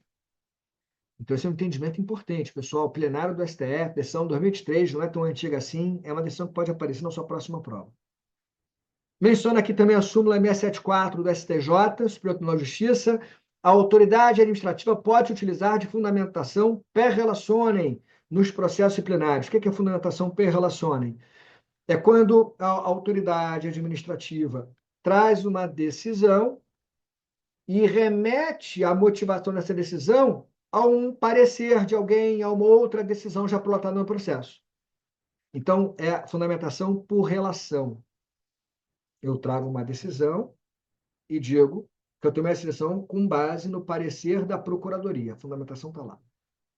Então, esse é um entendimento importante, pessoal. O plenário do STF, decisão 2023, não é tão antiga assim, é uma decisão que pode aparecer na sua próxima prova. Menciona aqui também a súmula 674 do STJ, Superior Tribunal de Justiça. A autoridade administrativa pode utilizar de fundamentação per relacionem nos processos disciplinares. O que é fundamentação per relacionem? É quando a autoridade administrativa traz uma decisão e remete a motivação dessa decisão a um parecer de alguém, a uma outra decisão já plotada no processo. Então, é fundamentação por relação. Eu trago uma decisão e digo que eu tomei essa decisão com base no parecer da Procuradoria. A fundamentação está lá.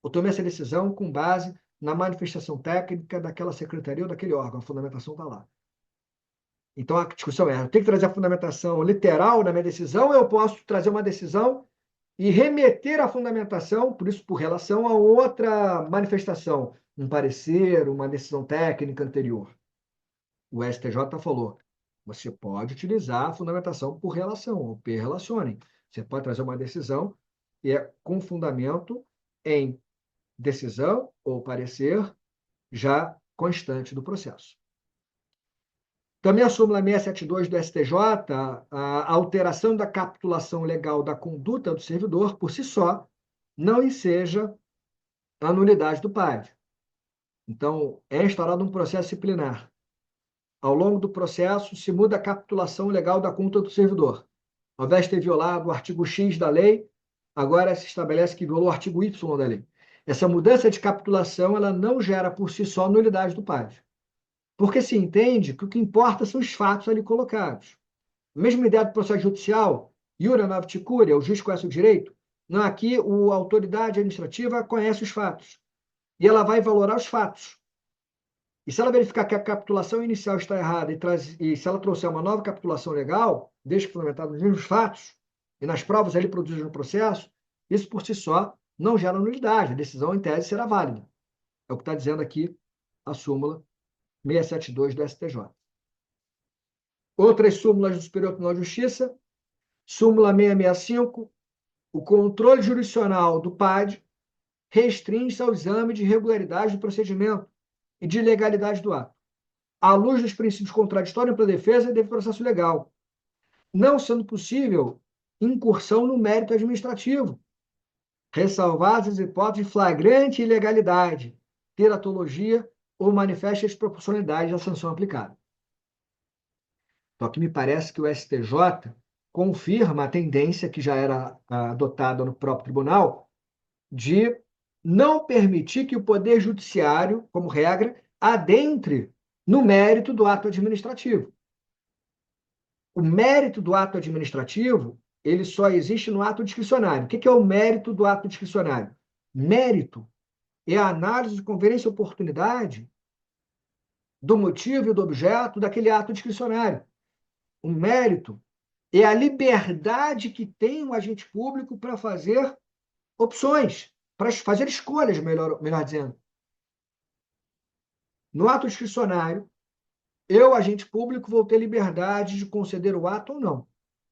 Eu tomei essa decisão com base na manifestação técnica daquela secretaria ou daquele órgão. A fundamentação está lá. Então, a discussão é: eu tenho que trazer a fundamentação literal na minha decisão ou eu posso trazer uma decisão e remeter a fundamentação, por isso, por relação a outra manifestação, um parecer, uma decisão técnica anterior? O STJ falou: você pode utilizar a fundamentação por relação, ou per relacionem. Você pode trazer uma decisão e é com fundamento em decisão ou parecer já constante do processo. Também a súmula 672 do STJ, a alteração da capitulação legal da conduta do servidor, por si só, não enseja a nulidade do PAD. Então, é instaurado um processo disciplinar. Ao longo do processo, se muda a capitulação legal da conduta do servidor. Ao invés de ter violado o artigo X da lei, agora se estabelece que violou o artigo Y da lei. Essa mudança de capitulação ela não gera por si só nulidade do PAD. Porque se entende que o que importa são os fatos ali colocados. A mesma ideia do processo judicial, iura nocte curia, o juiz conhece o direito. Não, aqui a autoridade administrativa conhece os fatos. E ela vai valorar os fatos. E se ela verificar que a capitulação inicial está errada e se ela trouxer uma nova capitulação legal, desde que fundamentada nos mesmos fatos e nas provas ali produzidas no processo, isso por si só não gera nulidade. A decisão, em tese, será válida. É o que está dizendo aqui a súmula 672 do STJ. Outras súmulas do Superior Tribunal de Justiça, súmula 665, o controle jurisdicional do PAD restringe-se ao exame de regularidade do procedimento e de legalidade do ato, à luz dos princípios contraditórios para a defesa e do processo legal, não sendo possível incursão no mérito administrativo, ressalvadas as hipóteses de flagrante ilegalidade, teratologia ou manifesta desproporcionalidade da sanção aplicada. Então, aqui me parece que o STJ confirma a tendência que já era adotada no próprio tribunal de não permitir que o Poder Judiciário, como regra, adentre no mérito do ato administrativo. O mérito do ato administrativo, ele só existe no ato discricionário. O que é o mérito do ato discricionário? Mérito é a análise de conveniência e oportunidade do motivo e do objeto daquele ato discricionário. O mérito é a liberdade que tem o agente público para fazer opções, para fazer escolhas, melhor dizendo. No ato discricionário, eu, agente público, vou ter liberdade de conceder o ato ou não,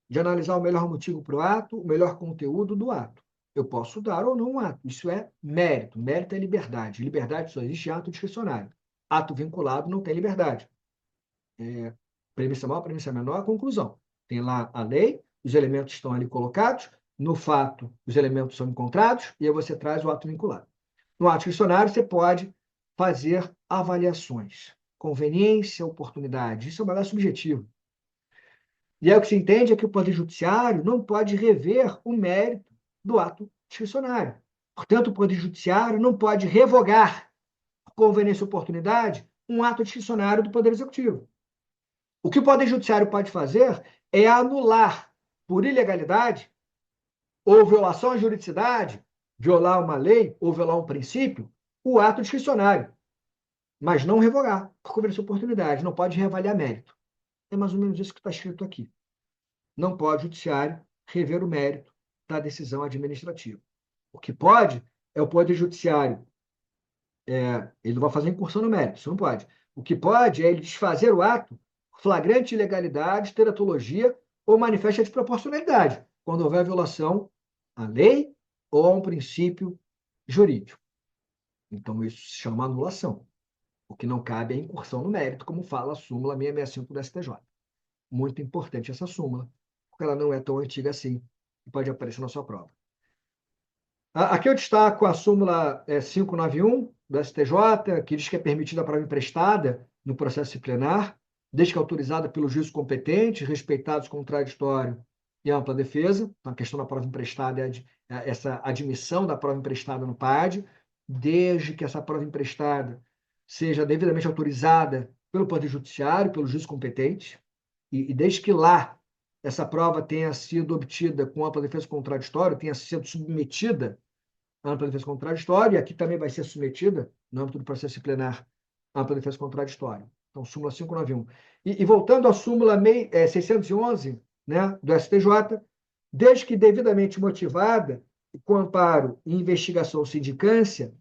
de analisar o melhor motivo para o ato, o melhor conteúdo do ato. Eu posso dar ou não um ato. Isso é mérito. Mérito é liberdade. Liberdade só existe em ato discricionário. Ato vinculado não tem liberdade. Premissa maior, premissa menor, conclusão. Tem lá a lei, os elementos estão ali colocados, no fato os elementos são encontrados, e aí você traz o ato vinculado. No ato discricionário, você pode fazer avaliações. conveniência, oportunidade. Isso é um valor subjetivo. E aí o que se entende é que o Poder Judiciário não pode rever o mérito do ato discricionário. Portanto, o Poder Judiciário não pode revogar, por conveniência e oportunidade, um ato discricionário do Poder Executivo. O que o Poder Judiciário pode fazer é anular, por ilegalidade, ou violação à juridicidade, violar uma lei ou violar um princípio, o ato discricionário, mas não revogar, por conveniência e oportunidade. Não pode reavaliar mérito. É mais ou menos isso que está escrito aqui. Não pode o judiciário rever o mérito da decisão administrativa. O que pode é o Poder Judiciário, ele não vai fazer incursão no mérito, isso não pode. O que pode é ele desfazer o ato flagrante ilegalidade, teratologia ou manifesta desproporcionalidade, quando houver violação à lei ou a um princípio jurídico. Então, isso se chama anulação. O que não cabe é incursão no mérito, como fala a súmula 665 do STJ. Muito importante essa súmula, porque ela não é tão antiga assim e pode aparecer na sua prova. Aqui eu destaco a súmula 591 do STJ, que diz que é permitida a prova emprestada no processo disciplinar, desde que autorizada pelo juízo competente, respeitados contraditório e ampla defesa. Então, a questão da prova emprestada é essa admissão da prova emprestada no PAD, desde que essa prova emprestada seja devidamente autorizada pelo Poder Judiciário, pelo juízo competente, e desde que lá essa prova tenha sido obtida com ampla defesa contraditória, tenha sido submetida à ampla defesa contraditória, e aqui também vai ser submetida, no âmbito do processo disciplinar, à ampla defesa contraditória. Então, súmula 591. E voltando à súmula 611, né, do STJ, desde que devidamente motivada, com amparo e investigação ou sindicância,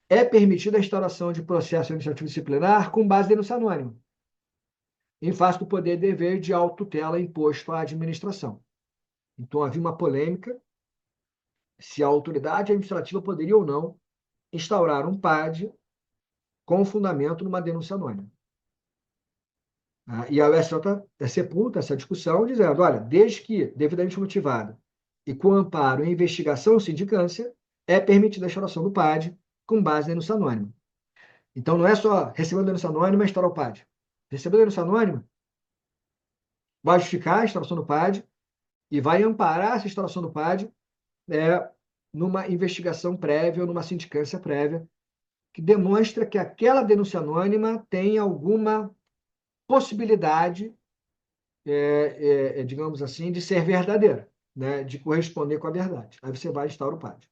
é permitida a instauração de processo administrativo disciplinar com base em denúncia anônima, em face do poder e dever de autotutela imposto à administração. Então, havia uma polêmica se a autoridade administrativa poderia ou não instaurar um PAD com fundamento numa denúncia anônima. E a STJ sepulta essa discussão, dizendo, olha, desde que devidamente motivada e com amparo em investigação ou sindicância, é permitida a instauração do PAD com base na denúncia anônima. Então, não é só receber a denúncia anônima e instaurar o PAD. Receber a denúncia anônima vai justificar a instauração do PAD e vai amparar essa instauração do PAD numa investigação prévia ou numa sindicância prévia que demonstra que aquela denúncia anônima tem alguma possibilidade, digamos assim, de ser verdadeira, né, de corresponder com a verdade. Aí você vai instaurar o PAD.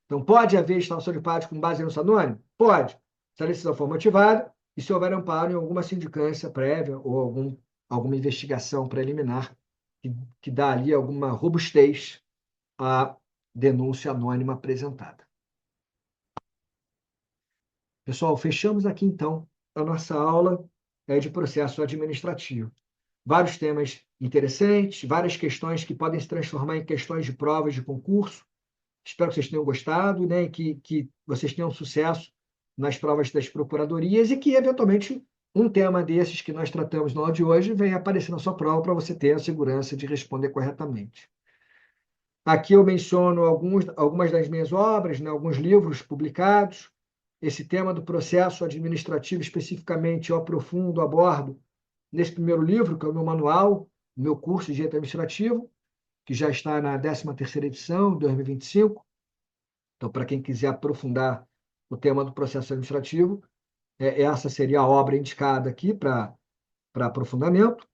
Então, pode haver instauração de PAD com base em denúncia anônima? Pode, se a decisão for motivada e se houver amparo em alguma sindicância prévia ou alguma investigação preliminar que dá ali alguma robustez à denúncia anônima apresentada. Pessoal, fechamos aqui então a nossa aula de processo administrativo. Vários temas interessantes, várias questões que podem se transformar em questões de provas de concurso. Espero que vocês tenham gostado, né, e que vocês tenham sucesso nas provas das procuradorias e que, eventualmente, um tema desses que nós tratamos na aula de hoje venha aparecer na sua prova para você ter a segurança de responder corretamente. Aqui eu menciono algumas das minhas obras, né, alguns livros publicados. Esse tema do processo administrativo, especificamente, eu aprofundo, abordo nesse primeiro livro, que é o meu manual, o meu curso de Direito Administrativo, que já está na 13ª edição, 2025. Então, para quem quiser aprofundar o tema do processo administrativo, essa seria a obra indicada aqui para aprofundamento.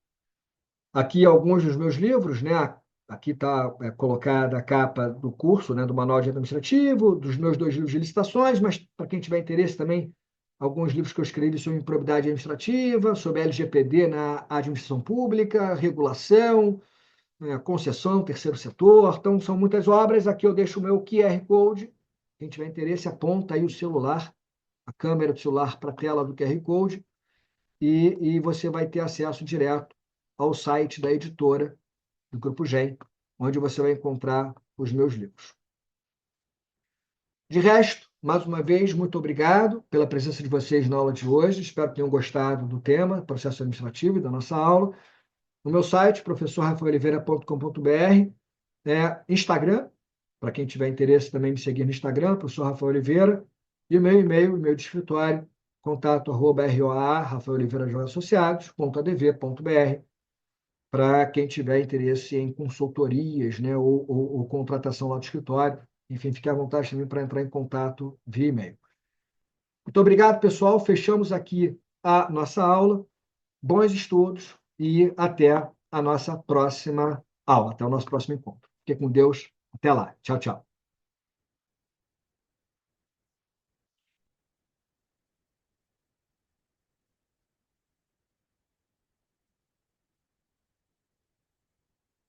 Aqui alguns dos meus livros, né? Aqui está colocada a capa do curso, né, do Manual de Administrativo, dos meus 2 livros de licitações, mas para quem tiver interesse também, alguns livros que eu escrevi sobre improbidade administrativa, sobre LGPD na administração pública, regulação, concessão, terceiro setor. Então, são muitas obras. Aqui eu deixo o meu QR Code. Quem tiver interesse, aponta aí o celular, a câmera do celular para a tela do QR Code, e você vai ter acesso direto ao site da editora do Grupo GEM, onde você vai encontrar os meus livros. De resto, mais uma vez, muito obrigado pela presença de vocês na aula de hoje. Espero que tenham gostado do tema, processo administrativo e da nossa aula. No meu site, professorrafaeloliveira.com.br, Instagram, para quem tiver interesse também me seguir no Instagram, professor Rafael Oliveira, e o meu e-mail de escritório, contato@ROA, Rafael Oliveira Júnior Associados.adv.br, para quem tiver interesse em consultorias, né, ou contratação lá do escritório. Enfim, fique à vontade também para entrar em contato via e-mail. Muito obrigado, pessoal. Fechamos aqui a nossa aula. Bons estudos e até a nossa próxima aula, até o nosso próximo encontro. Fique com Deus. Até lá. Tchau, tchau.